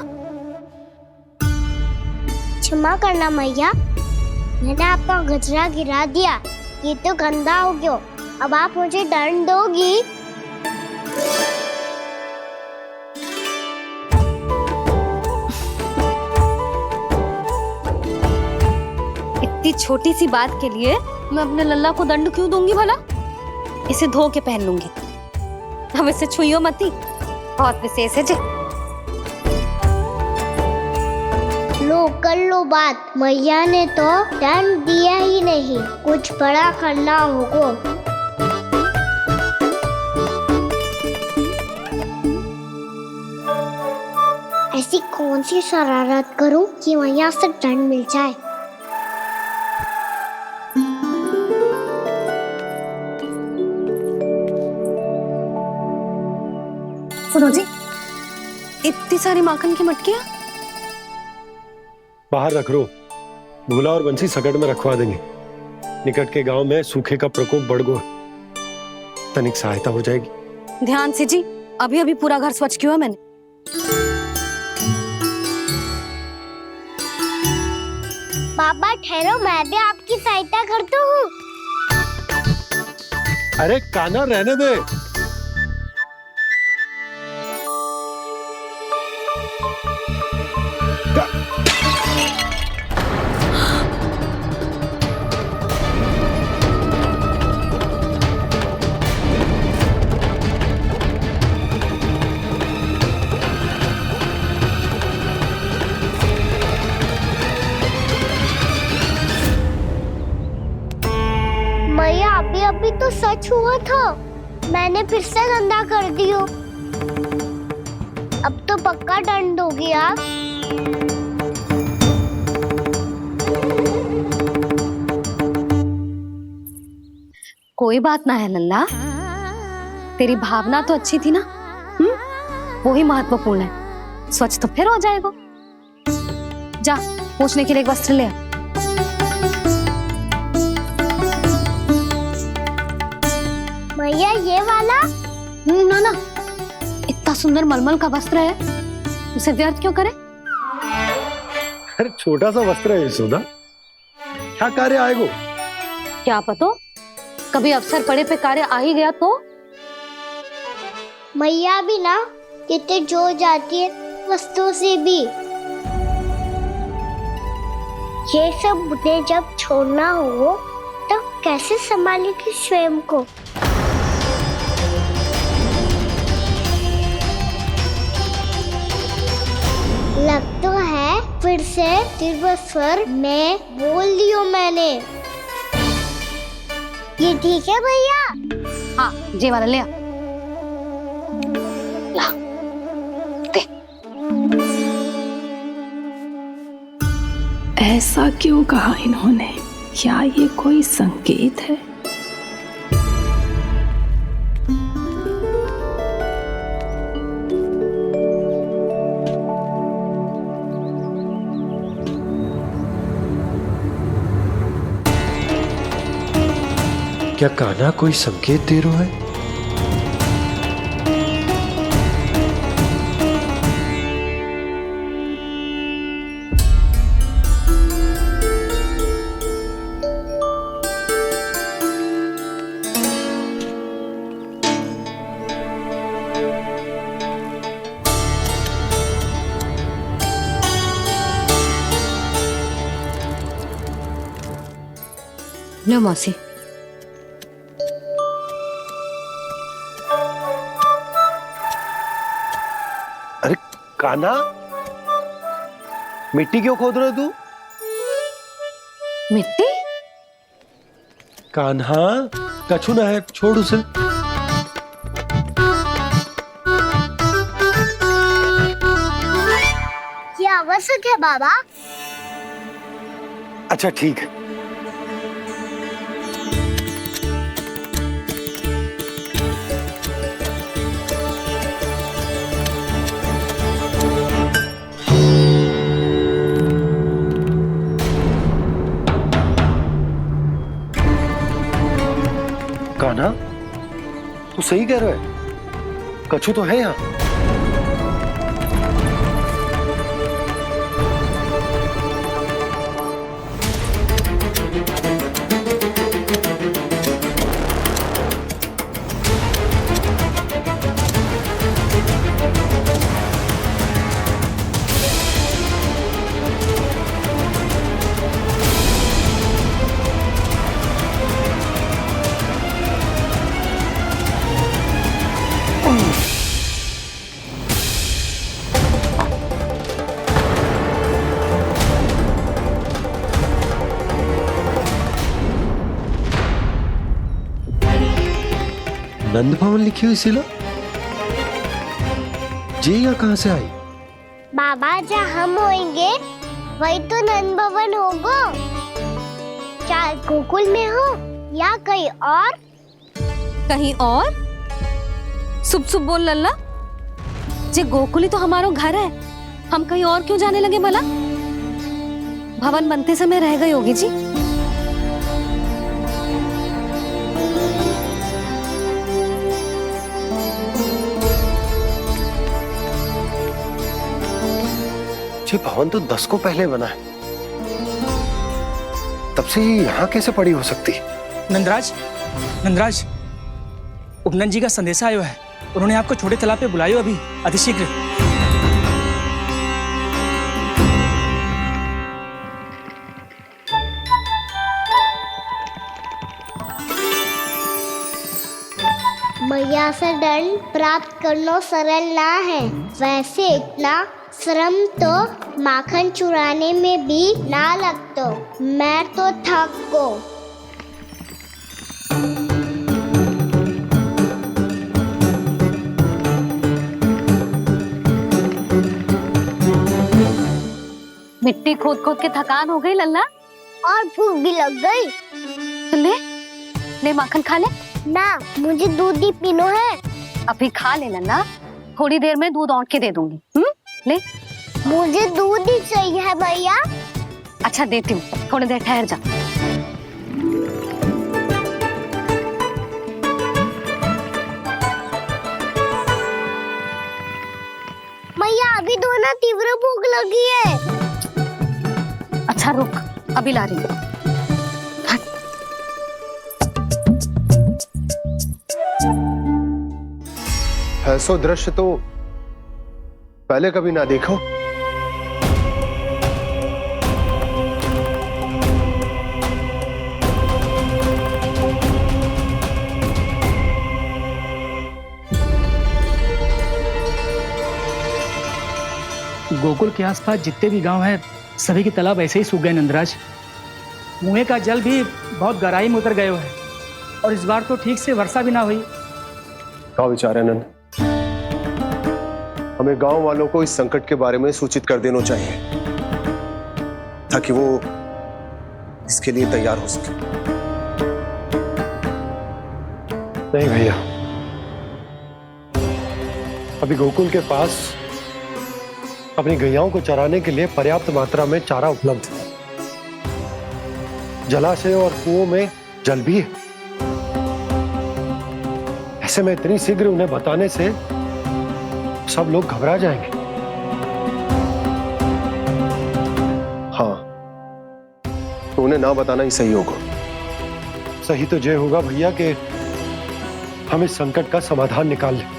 क्षमा करना मैया, मैंने आपका गजरा गिरा दिया। ये तो गंदा हो गया। अब आप मुझे दंड दोगी? इतनी छोटी सी बात के लिए मैं अपने लल्ला को दंड क्यों दूंगी भला? इसे धो के पहन लूंगी। अब इसे छुइयो मती, बहुत विशेष है जी। लो कर लो बात। मैया ने तो दंड दिया ही नहीं, कुछ बड़ा करना होगा। ऐसी कौन सी शरारत करूं कि मैया से दंड मिल जाए? सुनो जी, इतनी सारी माखन की मटकियां बाहर रख रो। भूला और बंसी सकट में रखवा देंगे। निकट के गांव में सूखे का प्रकोप बढ़ गो, तनिक सहायता हो जाएगी। ध्यान से जी, अभी अभी पूरा घर स्वच्छ किया मैंने। पापा ठहरो, मैं भी आपकी सहायता करता हूँ। अरे कान्हा रहने दे। छुआ था, मैंने फिर से गंदा कर दियो। अब तो पक्का दंड दोगी आप। कोई बात ना है लल्ला, तेरी भावना तो अच्छी थी ना, वो ही महत्वपूर्ण है। स्वच्छ तो फिर हो जाएगा। जा पोंछने के लिए एक वस्त्र ले आ। भैया ये वाला? ना ना, इतना सुंदर मलमल का वस्त्र है, उसे व्यर्थ क्यों करे? अरे छोटा सा वस्त्र है यशोदा, क्या कार्य आएगो? क्या पता, कभी अवसर पड़े पे कार्य आ ही गया तो। मैया भी ना कितने जो जाती है वस्तुओं से भी। ये सब मुझे जब छोड़ना हो तो कैसे संभालेगी स्वयं को? लग तो है फिर से तिरस्वर में बोल दियो मैंने। ये ठीक है भैया? हाँ, ये वाला ले आ। ला, दे। ऐसा क्यों कहा इन्होंने? क्या ये कोई संकेत है? क्या कान्हा कोई संकेत दे रहा है? लो मौसी। अरे कान्हा, मिट्टी क्यों खोद रहे तू? मिट्टी? कान्हा, कछु ना है, छोड़ उसे। ये आवश्यक है बाबा। अच्छा ठीक है। कान्हा, तू सही कह रहा है, कछु तो है यहाँ। नंद भवन लिखी हुई सिला, जी यहाँ कहाँ से आई? बाबा जहाँ हम होंगे वही तो नंद भवन होगा। चाहे गोकुल में हो या कहीं और। कहीं और? सुब सुब बोल लल्ला, जे गोकुली तो हमारो घर है, हम कहीं और क्यों जाने लगे भला? भवन बनते समय रह गई होगी जी। ये भवन तो 10 को पहले बना है, तब से ये यहाँ कैसे पड़ी हो सकती? नंदराज, नंदराज, उपनंद जी का संदेशा आयो है, उन्होंने आपको छोटे तालाब पे बुलायो अभी, अतिशीघ्र। मैया से दंड प्राप्त करना सरल ना है, वैसे इतना श्रम तो माखन चुराने में भी ना लगतो। मैं तो थक को। मिट्टी खोद खोद के थकान हो गई लल्ला, और भूख भी लग गई। तो ले ले माखन खा ले। ना, मुझे दूध ही पीनो है। अभी खा ले लल्ला, थोड़ी देर में दूध औंट के दे दूंगी। ले। मुझे दूध ही चाहिए है भैया। अच्छा देती हूँ, थोड़ी देर ठहर जा। भैया अभी तो ना तीव्र भूख लगी है। अच्छा रुक, अभी ला रही हूँ। ऐसा दृश्य तो पहले कभी ना देखो। गोकुल के आसपास जितने भी गांव हैं, सभी के तालाब ऐसे ही सूख गए नंदराज। कुएं का जल भी बहुत गहराई में उतर गए हुए हैं और इस बार तो ठीक से वर्षा भी ना हुई। क्या विचार है नंद? हमें गांव वालों को इस संकट के बारे में सूचित कर देना चाहिए ताकि वो इसके लिए तैयार हो सके। नहीं भैया, अभी गोकुल के पास अपनी गैयाओं को चराने के लिए पर्याप्त मात्रा में चारा उपलब्ध है। जलाशय और कुओं में जल भी है। ऐसे में इतनी शीघ्र उन्हें बताने से सब लोग घबरा जाएंगे। हाँ, तो उन्हें ना बताना ही सही होगा। सही तो ये होगा भैया कि हम इस संकट का समाधान निकाल लें,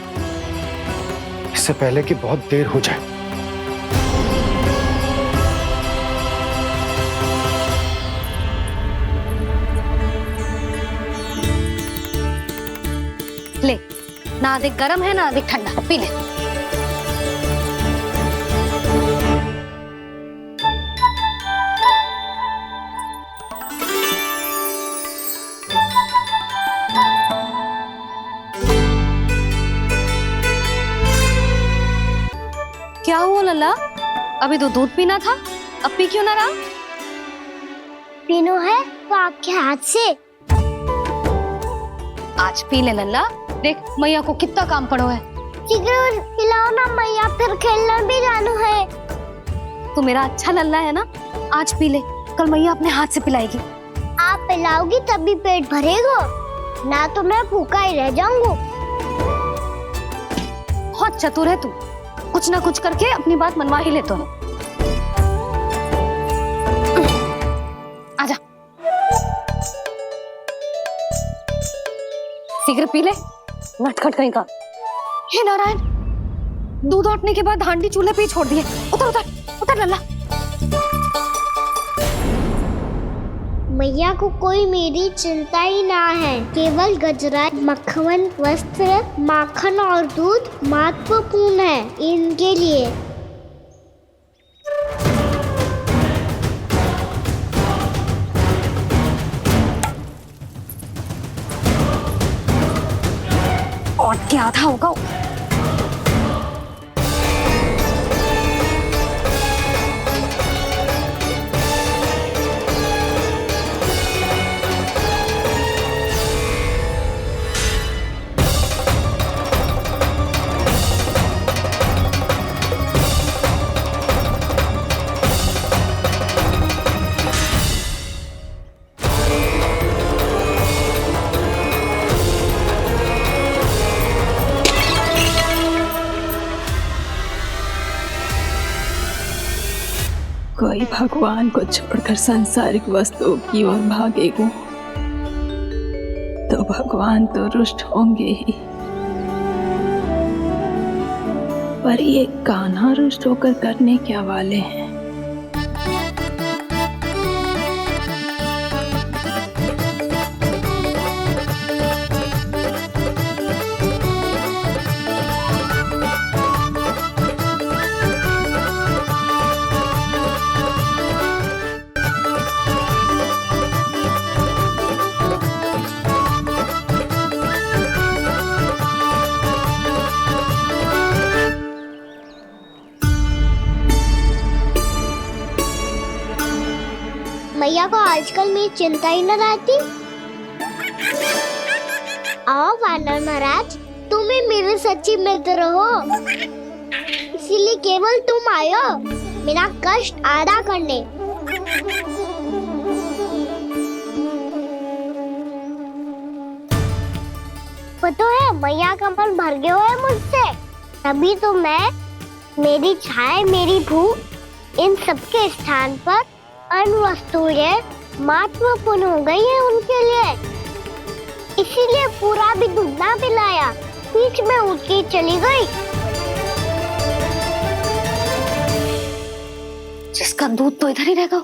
इससे पहले कि बहुत देर हो जाए। ले, ना अधिक गर्म है ना अधिक ठंडा, पी ले। क्या हुआ लल्ला? अभी तो दूध पीना था, अब पी क्यों ना रहा? पीनो है तो आपके हाथ से। आज पी ले लल्ला, देख मैया को कितना काम पड़ो है। शीघ्र पिलाओ ना मैया, फिर खेलना भी जाना है। तू मेरा अच्छा लल्ला है ना, आज पी ले, कल मैया अपने हाथ से पिलाएगी। आप पिलाओगी तभी पेट भरेगा, ना तो मैं भूखा ही रह जाऊंगा। बहुत चतुर है तू, कुछ ना कुछ करके अपनी बात मनवा ही लेता है। आजा, शीघ्र पी ले, नटखट कहीं का। हे नारायण, दूध औटने के बाद हांडी चूल्हे पे ही छोड़ दिए। उतर उतर उतर लल्ला। मैया को कोई मेरी चिंता ही ना है। केवल गजरा, मक्खन, वस्त्र, माखन और दूध महत्वपूर्ण है इनके लिए। और क्या था होगा? कोई भगवान को छोड़कर सांसारिक वस्तुओं की ओर भागेगा तो भगवान तो रुष्ट होंगे ही, पर ये कान्हा रुष्ट होकर करने क्या वाले हैं? मैया को आजकल मेरी चिंता ही न रहती। आओ वानर महाराज, तुम ही मेरे सच्ची मित्र हो, इसीलिए केवल तुम आयो मेरा कष्ट आधा करने। वो तो है मैया का मन भर गया है मुझसे, तभी तो मैं, मेरी छाया, मेरी भूख, इन सबके स्थान पर अन्य वस्तुएं महत्वपूर्ण हो गई है उनके लिए। इसीलिए पूरा भी दूध ना पिलाया, बीच में उठ के चली गई। जिसका दूध तो इधर ही रहेगा।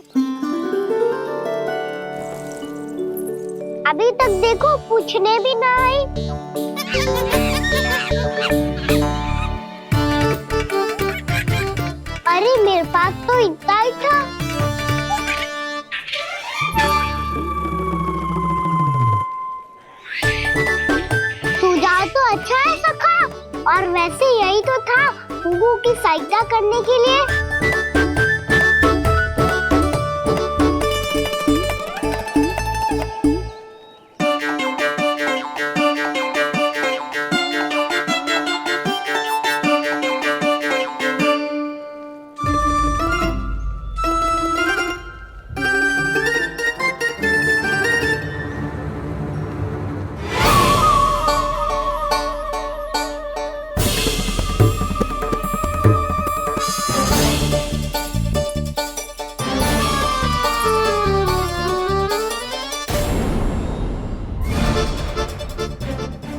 अभी तक देखो पूछने भी ना आई। अरे मेरे पास तो इतना ही था। सुझाव तो अच्छा है सखा, और वैसे यही तो था गुगु की सहायता करने के लिए।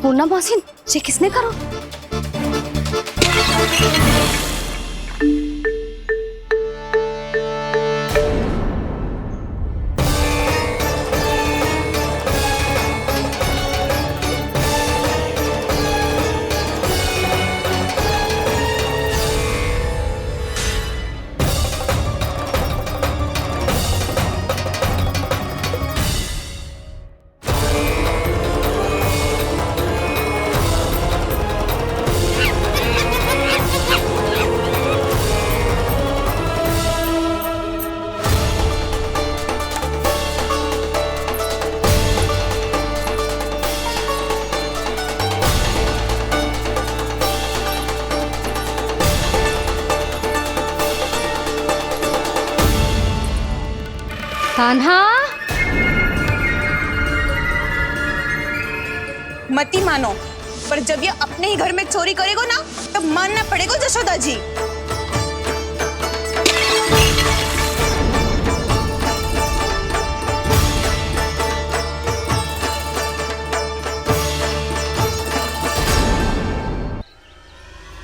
पूर्णा मौसी, ये किसने करो? कान्हा, मती मानो, पर जब ये अपने ही घर में चोरी करेगा ना, तब मानना पड़ेगा जशोदा जी।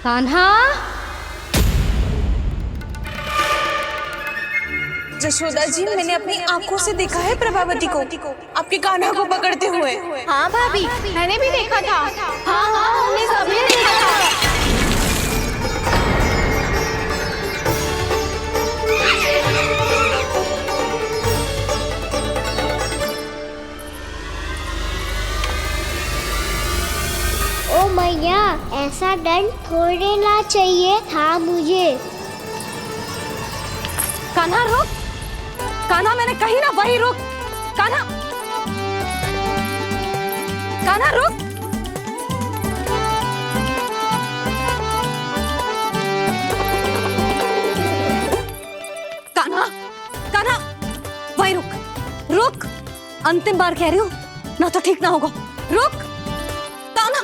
कान्हा, जशोदा जी, मैंने अपनी आंखों से देखा है प्रभावती को आपके कान्हा को पकड़ते हुए। हाँ भाभी, मैंने भी देखा था। हाँ हाँ, हमने सभी देखा था। ओ मैया, ऐसा दंड थोड़े ना चाहिए था मुझे। कान्हा रुक, कान्हा, मैंने कही ना वही रुक। कान्हा, कान्हा रुक। कान्हा, कान्हा, वही रुक, रुक। अंतिम बार कह रही हूँ, ना तो ठीक ना होगा। रुक कान्हा,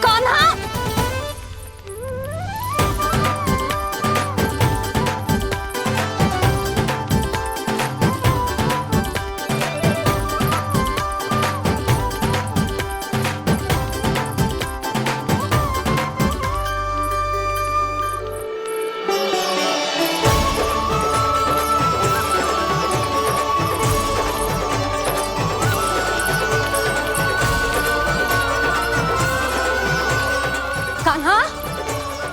कान्हा। कान्हा,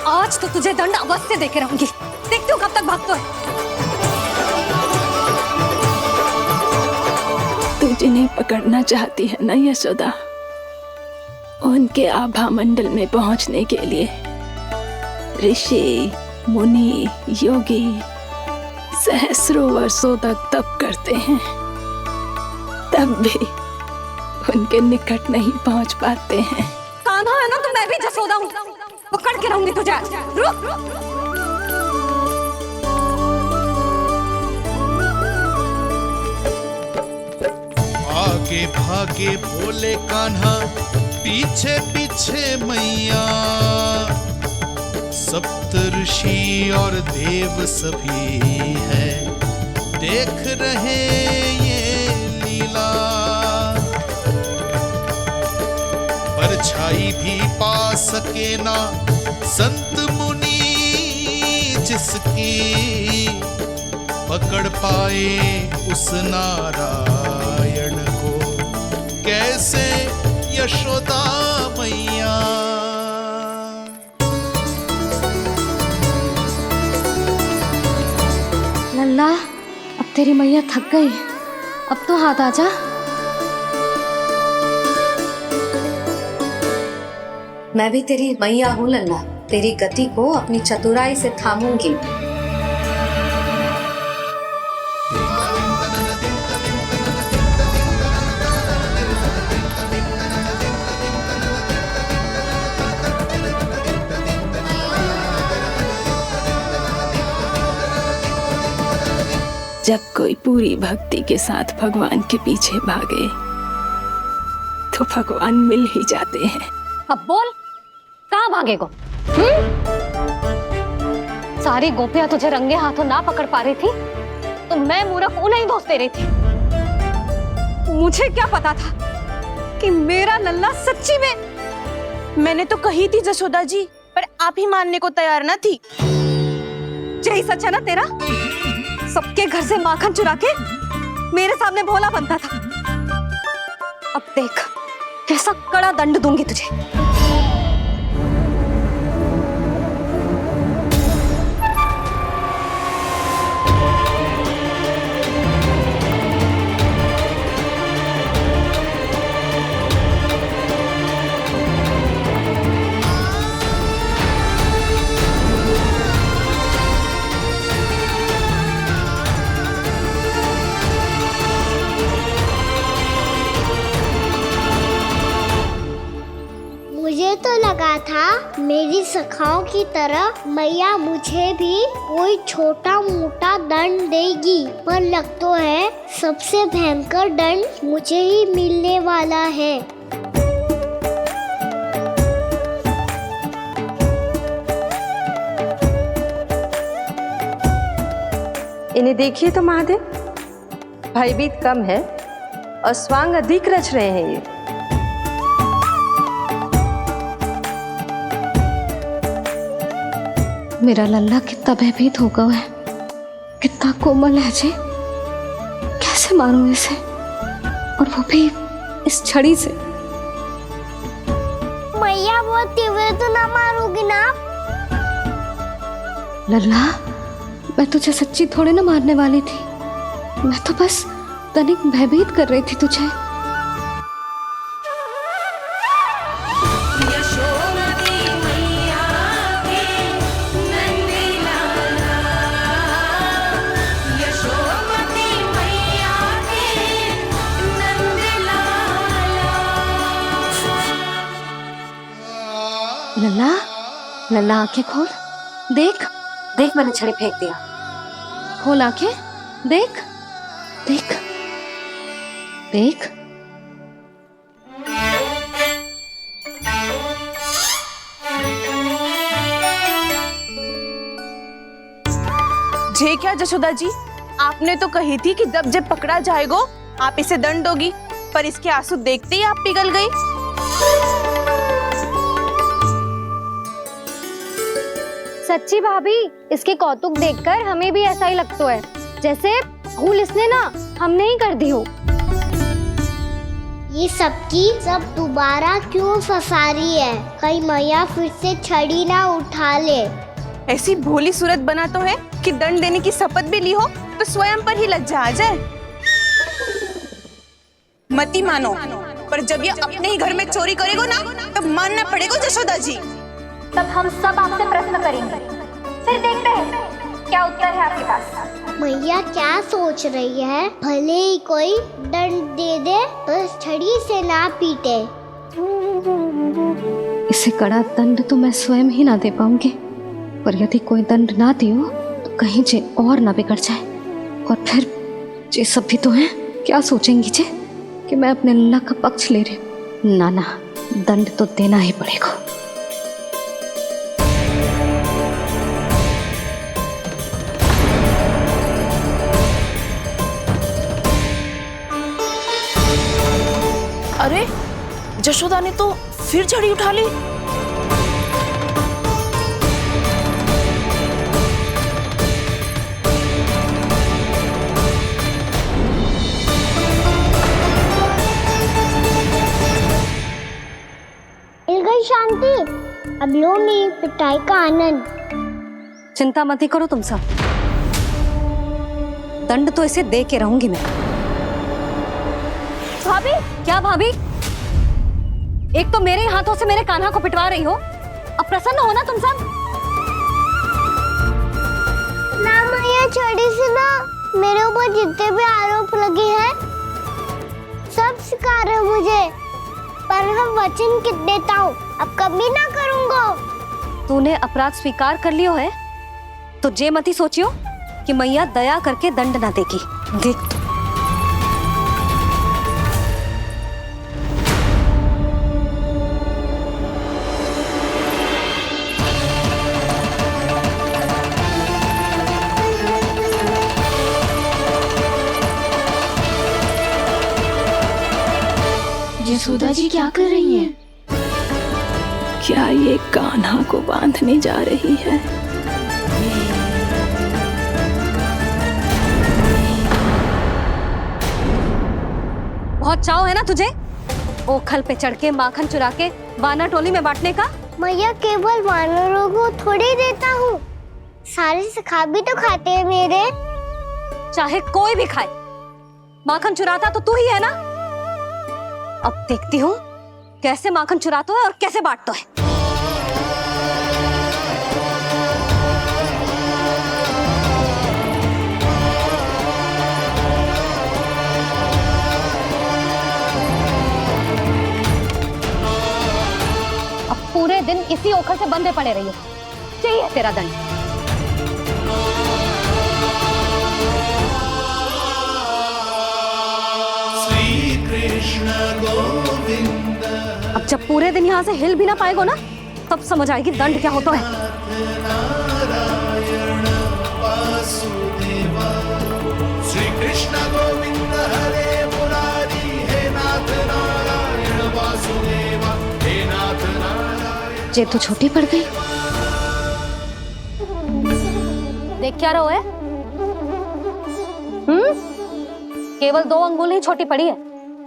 आज तो तुझे दंड अवश्य देके रहूंगी। देखती हूँ कब तक भागता है। तू जिन्हें पकड़ना चाहती है ना यशोदा, उनके आभा मंडल में पहुंचने के लिए ऋषि, मुनि, योगी, सहस्रों वर्षों तक तप करते हैं, तब भी उनके निकट नहीं पहुंच पाते हैं। कान्हा है ना तो मैं भी जसोदा हूँ, पकड़ के रहूंगी तुझे। रुक। आगे भागे भोले कान्हा, पीछे पीछे मैया, सप्त ऋषि और देव सभी है देख रहे ये लीला। परछाई भी पा सके ना संत मुनि जिसकी, पकड़ पाए उस नारायण को कैसे यशोदा मैया। लल्ला, अब तेरी मैया थक गई, अब तो हाथ आजा। मैं भी तेरी मैया हूँ लल्ला, तेरी गति को अपनी चतुराई से थामूंगी। जब कोई पूरी भक्ति के साथ भगवान के पीछे भागे तो भगवान मिल ही जाते हैं। अब बोल, कहाँ भागेगो? सारी गोपियां तुझे रंगे हाथों ना पकड़ पा रही थी तो मैं मूर्ख उन्हें ही दोष दे रही थी। मुझे क्या पता था कि मेरा लल्ला सच्ची में। मैंने तो कही थी जसोदा जी, पर आप ही मानने को तैयार ना थी। यही सच है ना तेरा? सबके घर से माखन चुरा के मेरे सामने भोला बनता था। अब देख कैसा कड़ा दंड दूंगी तुझे। मुझे तो लगा था मेरी सखाओं की तरह मैया मुझे भी कोई छोटा मोटा दंड देगी, पर लग तो है सबसे भयंकर दंड मुझे ही मिलने वाला है। इन्हें देखिए तो महादेव, भयभीत कम है और स्वांग अधिक रच रहे हैं ये। मेरा लल्ला कितना भयभीत होगा है, कितना कोमल है जी। कैसे मारूं इसे, और वो भी इस छड़ी से। मैया बहुत तीव्र तो ना मारोगी ना? लल्ला, मैं तुझे सच्ची थोड़े ना मारने वाली थी, मैं तो बस तनिक भयभीत कर रही थी तुझे। लल्ला, लल्ला आंखें खोल, देख देख मैंने छड़ी फेंक दिया। खोल आंखें, देख देख देख। जे क्या जसोदा जी, आपने तो कही थी कि जब पकड़ा जाएगा आप इसे दंड दोगी, पर इसके आंसू देखते ही आप पिघल गई। सच्ची भाभी, इसके कौतुक देखकर हमें भी ऐसा ही लगता है, जैसे भूल इसने ना हमने ही कर दी हो। ये सबकी सब दोबारा क्यों फंसा रही है? कहीं मैया फिर से छड़ी ना उठा ले। ऐसी भोली सूरत बना तो है कि दंड देने की शपथ भी ली हो तो स्वयं पर ही लज्जा आ जाए। मती मानो, पर जब ये अपने ही घर में चोरी करेगा ना, तब मानना पड़ेगा जसोदा जी। तब हम सब आपसे प्रश्न करेंगे, फिर देखते हैं क्या उत्तर है आपके पास? मैया क्या सोच रही है? भले ही कोई दंड दे दे, बस छड़ी से ना पीटे। इसे कड़ा दंड तो मैं स्वयं ही ना दे पाऊंगी, पर यदि कोई दंड ना दियो तो कहीं जे और ना बिगड़ जाए, और फिर जे सब भी तो हैं, क्या सोचेंगी जे कि मैं अपने अल्लाह का पक्ष ले रही हूँ। ना ना, दंड तो देना ही पड़ेगा। अरे जशोदा ने तो फिर छड़ी उठा ली। मिल गई शांति। अब लो मेरी पिटाई का आनंद। चिंता मत ही करो तुम सब, दंड तो इसे दे के रहूंगी मैं। भाभी, क्या भाभी? एक तो मेरे हाथों से मेरे कान्हा को पिटवा रही हो, अब प्रसन्न हो ना तुम सब? ना मैया, छड़ी से ना मेरे ऊपर जितने भी आरोप लगे हैं सब स्वीकार है मुझे, पर मैं वचन कित देता हूँ, अब कभी ना करूँगा। तूने अपराध स्वीकार कर लियो है तो जे मत ही सोचियो कि मैया दया करके दंड ना देगी। देख यशोदा जी क्या कर रही हैं? क्या ये कान्हा को बांधने जा रही है? बहुत चाव है ना तुझे ओखल पे चढ़ के माखन चुरा के वानर टोली में बांटने का? मैया, केवल वानरों को थोड़ी देता हूँ, सारे सखा भी तो खाते हैं मेरे। चाहे कोई भी खाए, माखन चुराता तो तू ही है ना। अब देखती हूँ कैसे माखन चुराता है और कैसे बांटता है। अब पूरे दिन इसी ओखल से बंधे पड़े रहिए, चाहिए तेरा दंड। अब जब पूरे दिन यहाँ से हिल भी ना पाएगो ना, तब समझ आएगी दंड क्या होता है। श्री कृष्ण गोविंद हरे मुरारी, हे नाथ नारायण वासुदेव, हे नाथ नारायण। जे तो छोटी पड़ गई। देख क्या रहो है? केवल 2 अंगुल ही छोटी पड़ी है,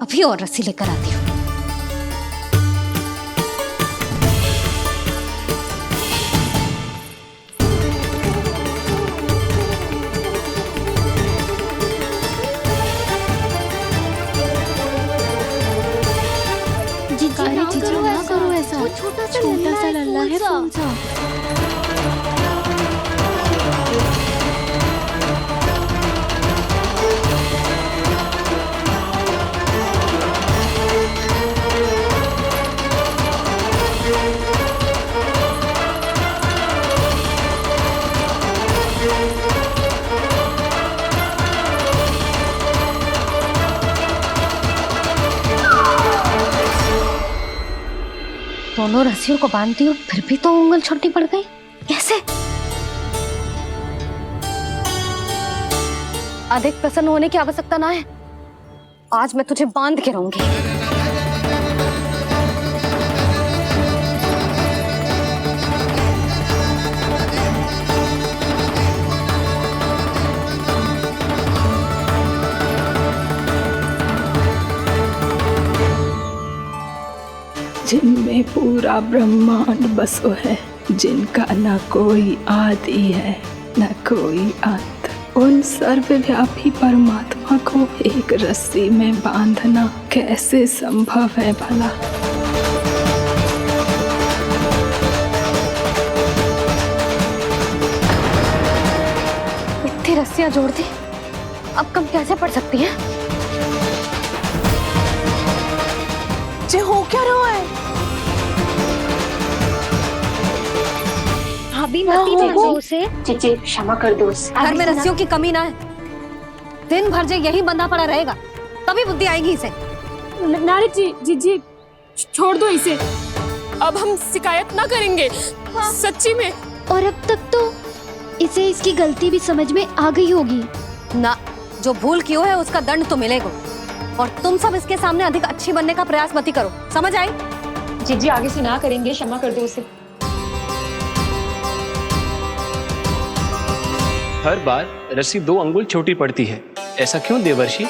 अभी और रस्सी लेकर आती हूँ। जीजी ना करो ऐसा, छोटा सा लल्ला है फूल सा। दोनों रस्सियों को बांधती हूँ, फिर भी तो उंगल छोटी पड़ गई। कैसे? अधिक प्रसन्न होने की आवश्यकता ना है, आज मैं तुझे बांध के रहूंगी। जिनमें पूरा ब्रह्मांड बसो है, जिनका न कोई आदि है न कोई अंत, उन सर्वव्यापी परमात्मा को एक रस्सी में बांधना कैसे संभव है भला? रस्सियां जोड़ दी, अब कम कैसे पड़ सकती हैं? जे हो क्या रहा है? भाभी मती बांधो उसे। जीजी क्षमा कर दो उसे। घर में रस्सियों की कमी ना है। दिन भर जे यही बंधा पड़ा रहेगा, तभी बुद्धि आएगी इसे। नारी जी जीजी छोड़ दो इसे, अब हम शिकायत ना करेंगे। सच्ची में। और अब तक तो इसे इसकी गलती भी समझ में आ गई होगी ना। जो भूल किया है उसका दंड तो मिलेगा, और तुम सब इसके सामने अधिक अच्छी बनने का प्रयास मत करो, समझ आई? जीजी आगे से ना करेंगे, क्षमा कर दो उसे। हर बार रस्सी 2 अंगुल छोटी पड़ती है, ऐसा क्यों देवर्षि?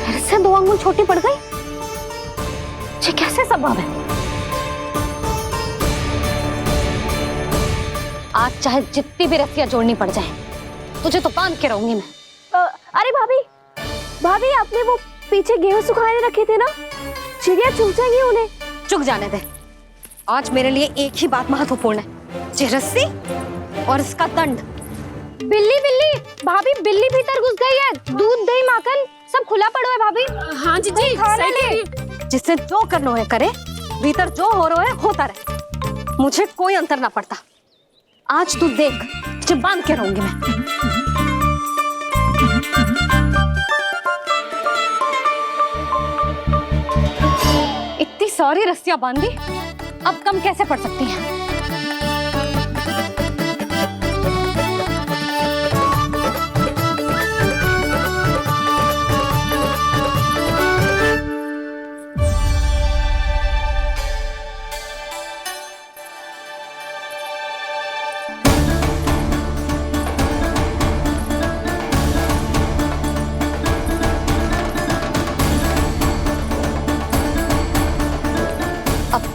फिर से 2 अंगुल छोटी पड़ गई? ये कैसे संभव है? आज चाहे जितनी भी रस्सियां जोड़नी पड़ जाए, तुझे तो बांध के रहूंगी मैं। अरे भाभी, भाभी आपने वो पीछे गेहूं सुखाने रखे थे ना, चिड़िया चुग जाएंगी उन्हें। चुग जाने दे। आज मेरे लिए एक ही बात महत्वपूर्ण है, ये रस्सी और इसका दंड। बिल्ली बिल्ली भाभी, बिल्ली भीतर घुस गई है। दूध दही माखन सब खुला पड़ो है भाभी। हाँ जीजी सही कह रही है। जिससे जो करना है करे, भीतर जो हो रहा है होता रहे, मुझे कोई अंतर ना पड़ता। आज तू देख, तुझे बांध के रहूंगी मैं। इतनी सारी रस्सियां बांधी, अब कम कैसे पड़ सकती हैं?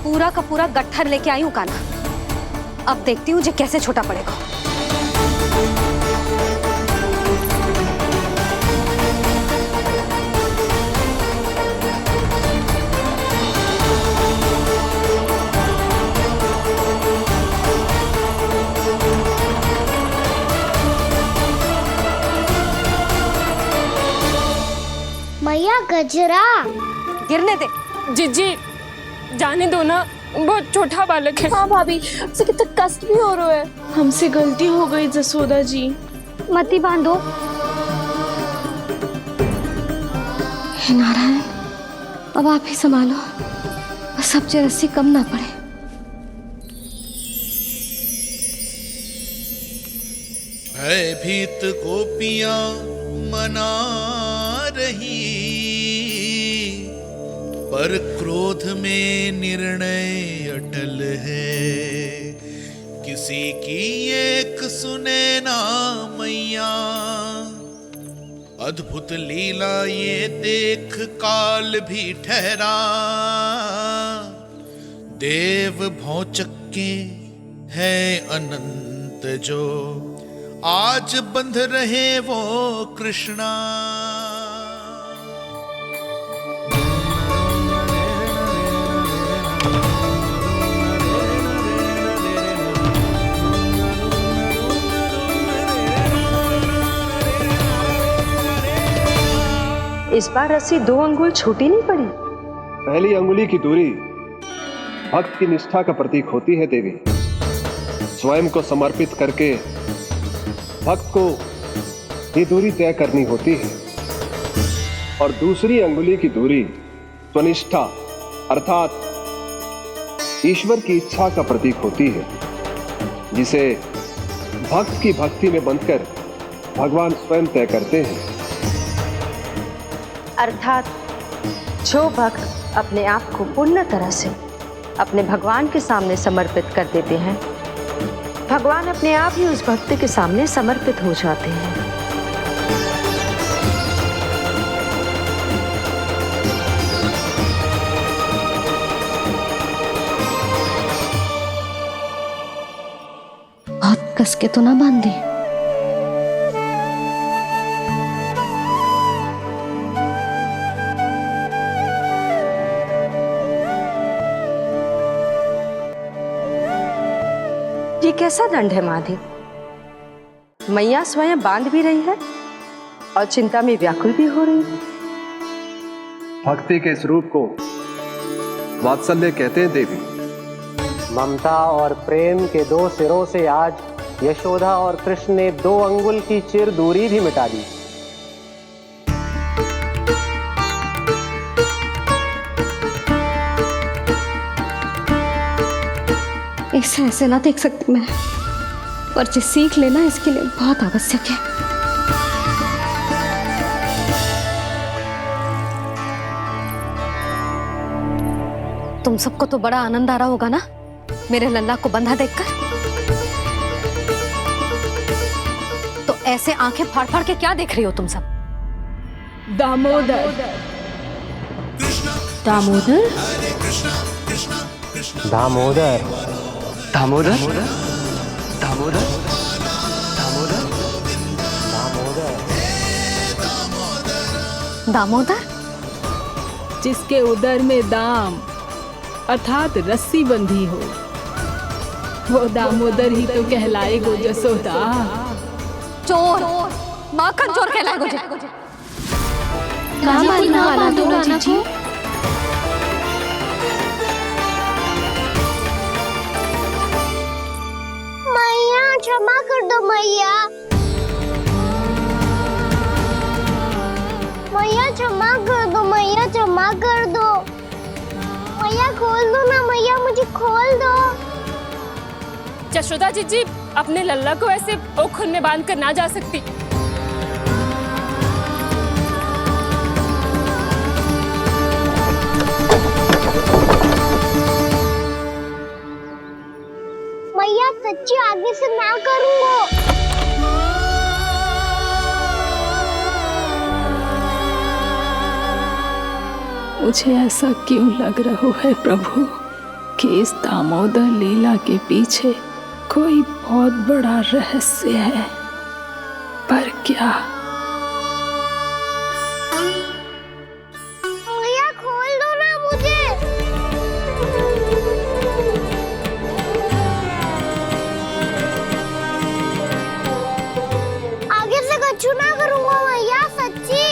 पूरा का पूरा गट्ठर लेके आई हूँ कान्हा। अब देखती हूँ जे कैसे छोटा पड़ेगा। मैया गजरा गिरने दे। जीजी जाने दो ना, बहुत छोटा बालक है। हाँ भाभी, उसे कितना कष्ट भी हो रहा है। हमसे गलती हो गई जसोदा जी। मती बांधो। हे नारायण, अब आप ही संभालो, बस अब जे रस्सी कम ना पड़े। भयभीत गोपियां मना रही, पर क्रोध में निर्णय अटल है। किसी की एक सुने ना मैया, अद्भुत लीला ये देख काल भी ठहरा। देव भौचक्के है अनंत जो, आज बंध रहे वो कृष्णा। इस बार रस्सी 2 अंगुल छोटी नहीं पड़ी। पहली अंगुली की दूरी भक्त की निष्ठा का प्रतीक होती है देवी। स्वयं को समर्पित करके भक्त को ये दूरी तय करनी होती है, और दूसरी अंगुली की दूरी स्वनिष्ठा अर्थात ईश्वर की इच्छा का प्रतीक होती है, जिसे भक्त की भक्ति में बंधकर भगवान स्वयं तय करते हैं। अर्थात जो भक्त अपने आप को पूर्ण तरह से अपने भगवान के सामने समर्पित कर देते हैं, भगवान अपने आप ही उस भक्त के सामने समर्पित हो जाते हैं। बहुत कस के तो ना बांधी। कैसा दंड है माधे? मैया स्वयं बांध भी रही है और चिंता में व्याकुल भी हो रही है। भक्ति के स्वरूप को वात्सल्य कहते हैं देवी। ममता और प्रेम के दो सिरों से आज यशोदा और कृष्ण ने 2 अंगुल की चिर दूरी भी मिटा दी। इसे ऐसे ना देख सकती मैं, पर जो सीख लेना इसके लिए बहुत आवश्यक है। तुम सबको तो बड़ा आनंद आ रहा होगा ना मेरे लल्ला को बंधा देखकर। तो ऐसे आंखें फाड़ फाड़ के क्या देख रही हो तुम सब? दामोदर दामोदर दामोदर दामोदर दामोदर दामोदर, जिसके उदर में दाम अर्थात रस्सी बंधी हो, वो दामोदर ही तो कहलाएगो जसोदा। चोर, माखन चोर कहलाएगो जे। कहाँ मारना वाला तो राना को? मैया क्षमा कर दो मैया। मैया क्षमा कर दो, मैया क्षमा कर दो। मैया खोल दो ना मैया, मुझे खोल दो। जशोदा जीजी अपने लल्ला को ऐसे ओखल में बांध कर ना जा सकती। मैया सच्ची आगे से ना करूंगा। मुझे ऐसा क्यों लग रहा है प्रभु कि इस दामोदर लीला के पीछे कोई बहुत बड़ा रहस्य है, पर क्या? मैया खोल दो ना मुझे। आगे से कछु ना करूंगा मैया, सच्ची।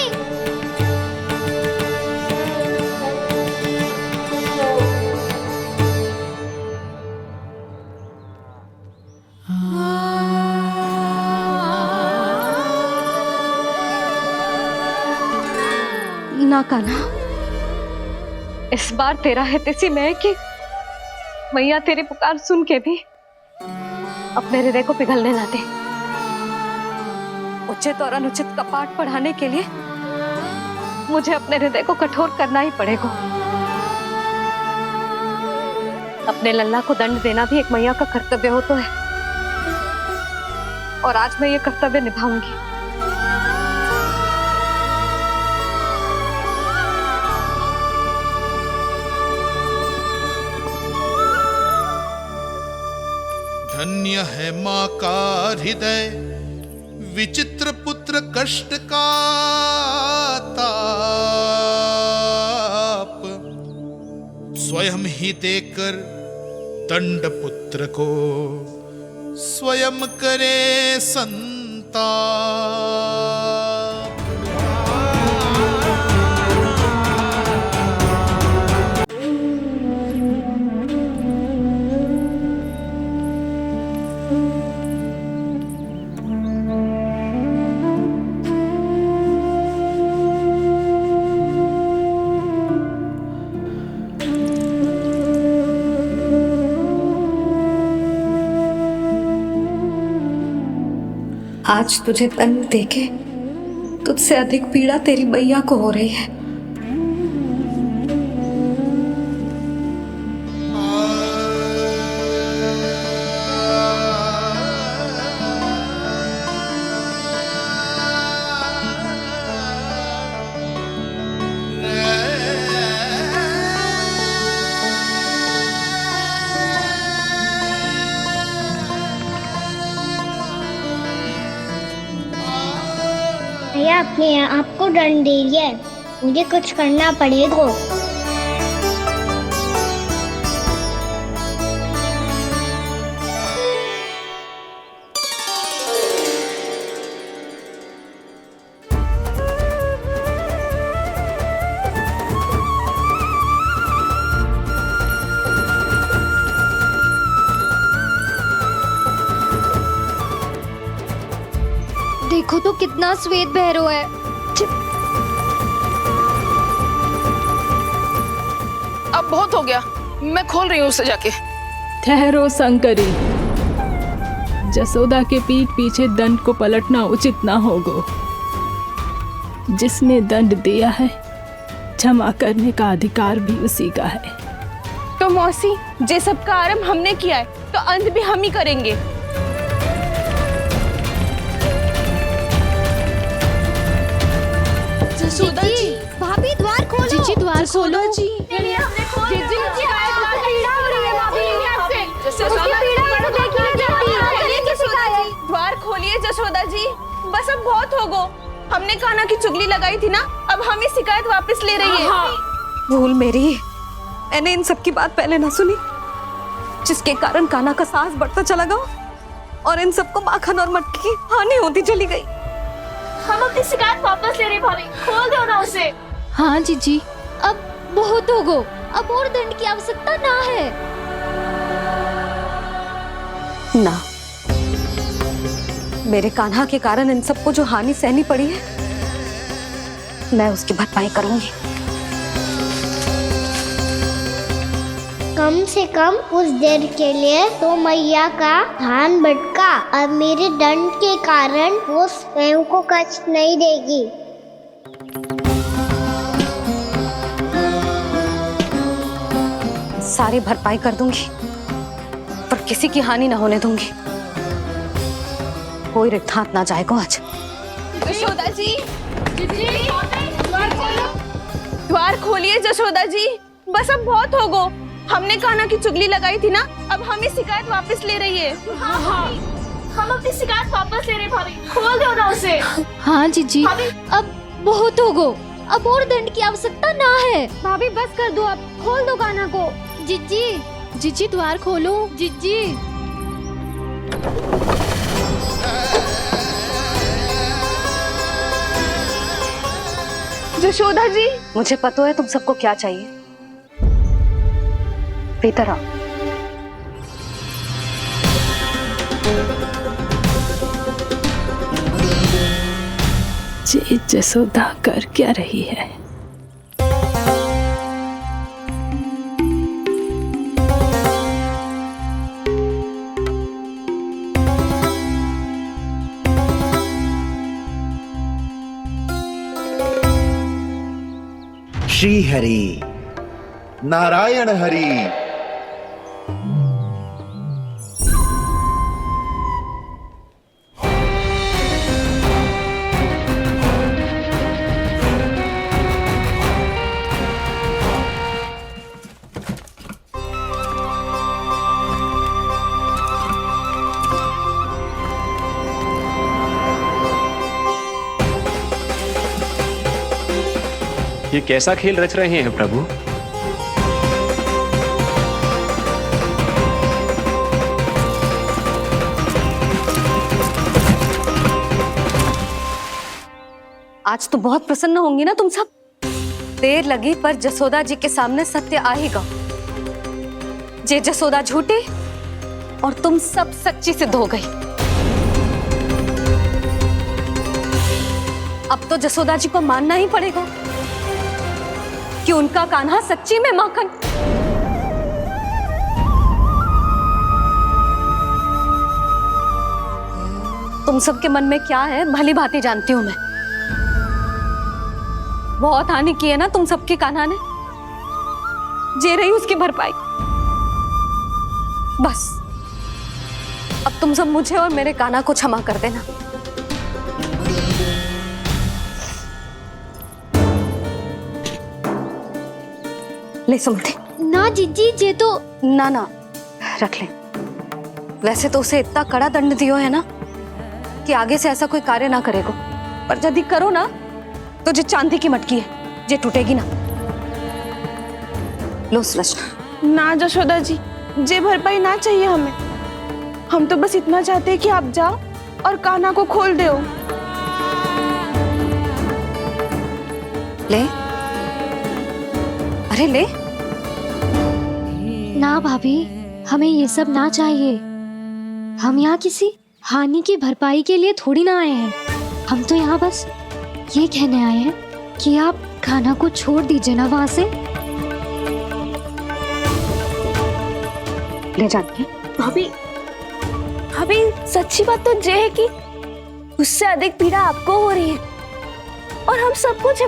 ना कान्हा, इस बार तेरा है तेसी में कि मैया तेरी पुकार सुन के भी अपने हृदय को पिघलने ना दे। उचित और अनुचित का पाठ पढ़ाने के लिए मुझे अपने हृदय को कठोर करना ही पड़ेगा। अपने लल्ला को दंड देना भी एक मैया का कर्तव्य हो तो है, और आज मैं ये कर्तव्य निभाऊंगी। धन्य है माँ का हृदय, विचित्र पुत्र कष्ट का ताप, स्वयं ही देकर दंड पुत्र को स्वयं करे संताप। आज तुझे दंड देके तुझसे अधिक पीड़ा तेरी मैया को हो रही है। भैया अपने आप को दंड दे दिया है, मुझे कुछ करना पड़ेगा। देखो तो कितना श्वेत भैरव है। अब बहुत हो गया, मैं खोल रही हूँ उसे जाके। ठहरो शंकरी, जसोदा के पीठ पीछे दंड को पलटना उचित ना होगा। जिसने दंड दिया है क्षमा करने का अधिकार भी उसी का है। तो मौसी, जे सब का आरंभ हमने किया है तो अंत भी हम ही करेंगे। जसोदा जी, भाभी द्वार खोलो। जीजी द्वार खोलो। जी द्वार खोलिए जसोदा जी, बस अब बहुत हो गो। हमने कान्हा की चुगली लगाई थी ना, अब हम ही शिकायत वापस ले रही है। भूल मेरी, मैंने इन सब की बात पहले ना सुनी, जिसके कारण कान्हा का साहस बढ़ता चला गया और इन सबको माखन और मटकी की हानि होती चली गई। हम अपनी शिकायत वापस ले रहे भाभी, खोल दो ना उसे। हाँ जीजी, अब बहुत हो गो, अब और दंड की आवश्यकता ना है। ना, मेरे कान्हा के कारण इन सबको जो हानि सहनी पड़ी है, मैं उसकी भरपाई करूंगी। कम से कम कुछ देर के लिए तो मैया का ध्यान भटका, अब मेरे दंड के कारण वो स्वयं को कष्ट नहीं देगी। सारी भरपाई कर दूंगी, पर किसी की हानि न होने दूंगी। कोई रिक्त हाथ ना जाएगा आज। जसोदा जी, द्वार खोलिए जसोदा जी, बस अब बहुत हो गो। हमने कान्हा की चुगली लगाई थी ना, अब हम ही शिकायत वापस ले रही है। हम अपनी शिकायत वापस ले रहे भाभी, खोल दो ना उसे। हाँ जीजी, अब बहुत हो गो, अब और दंड की आवश्यकता ना है। भाभी बस कर दो, अब खोल दो कान्हा को। जीजी, जीजी द्वार खोलो। जीजी। जशोदा जी, मुझे पता है तुम सबको क्या चाहिए। भीतर आओ। जी जसोदा कर क्या रही है? श्री हरि, नारायण हरि। ये कैसा खेल रच रहे हैं प्रभु? आज तो बहुत प्रसन्न होंगी ना तुम सब। देर लगी पर जसोदा जी के सामने सत्य आएगा। जे जसोदा झूठी और तुम सब सच्ची सिद्ध हो गई। अब तो जसोदा जी को मानना ही पड़ेगा कि उनका कान्हा सच्ची में माखन। तुम सबके मन में क्या है भली भांति जानती हूं मैं। बहुत हानि की है ना तुम सबके कान्हा ने, जे रही उसकी भरपाई। बस अब तुम सब मुझे और मेरे कान्हा को क्षमा कर देना। ले सुमति। ना जीजी, जे तो ना ना रख ले। वैसे तो उसे इतना कड़ा दंड दियो है ना कि आगे से ऐसा कोई कार्य ना करेगा, पर यदि करो ना तो जो चांदी की मटकी है जे टूटेगी ना। लो सृष्टि। ना जशोदा जी, जे भरपाई ना चाहिए हमें। हम तो बस इतना चाहते हैं कि आप जाओ और कान्हा को खोल दो। ले, अरे ले। ना भाभी, हमें ये सब ना चाहिए। हम यहाँ किसी हानि की भरपाई के लिए थोड़ी ना आए हैं। हम तो यहाँ बस ये कहने आए हैं कि आप खाना को छोड़ दीजिए ना वहां से। ले जाइए। भाभी भाभी सच्ची बात तो ये है कि उससे अधिक पीड़ा आपको हो रही है और हम सब कुछ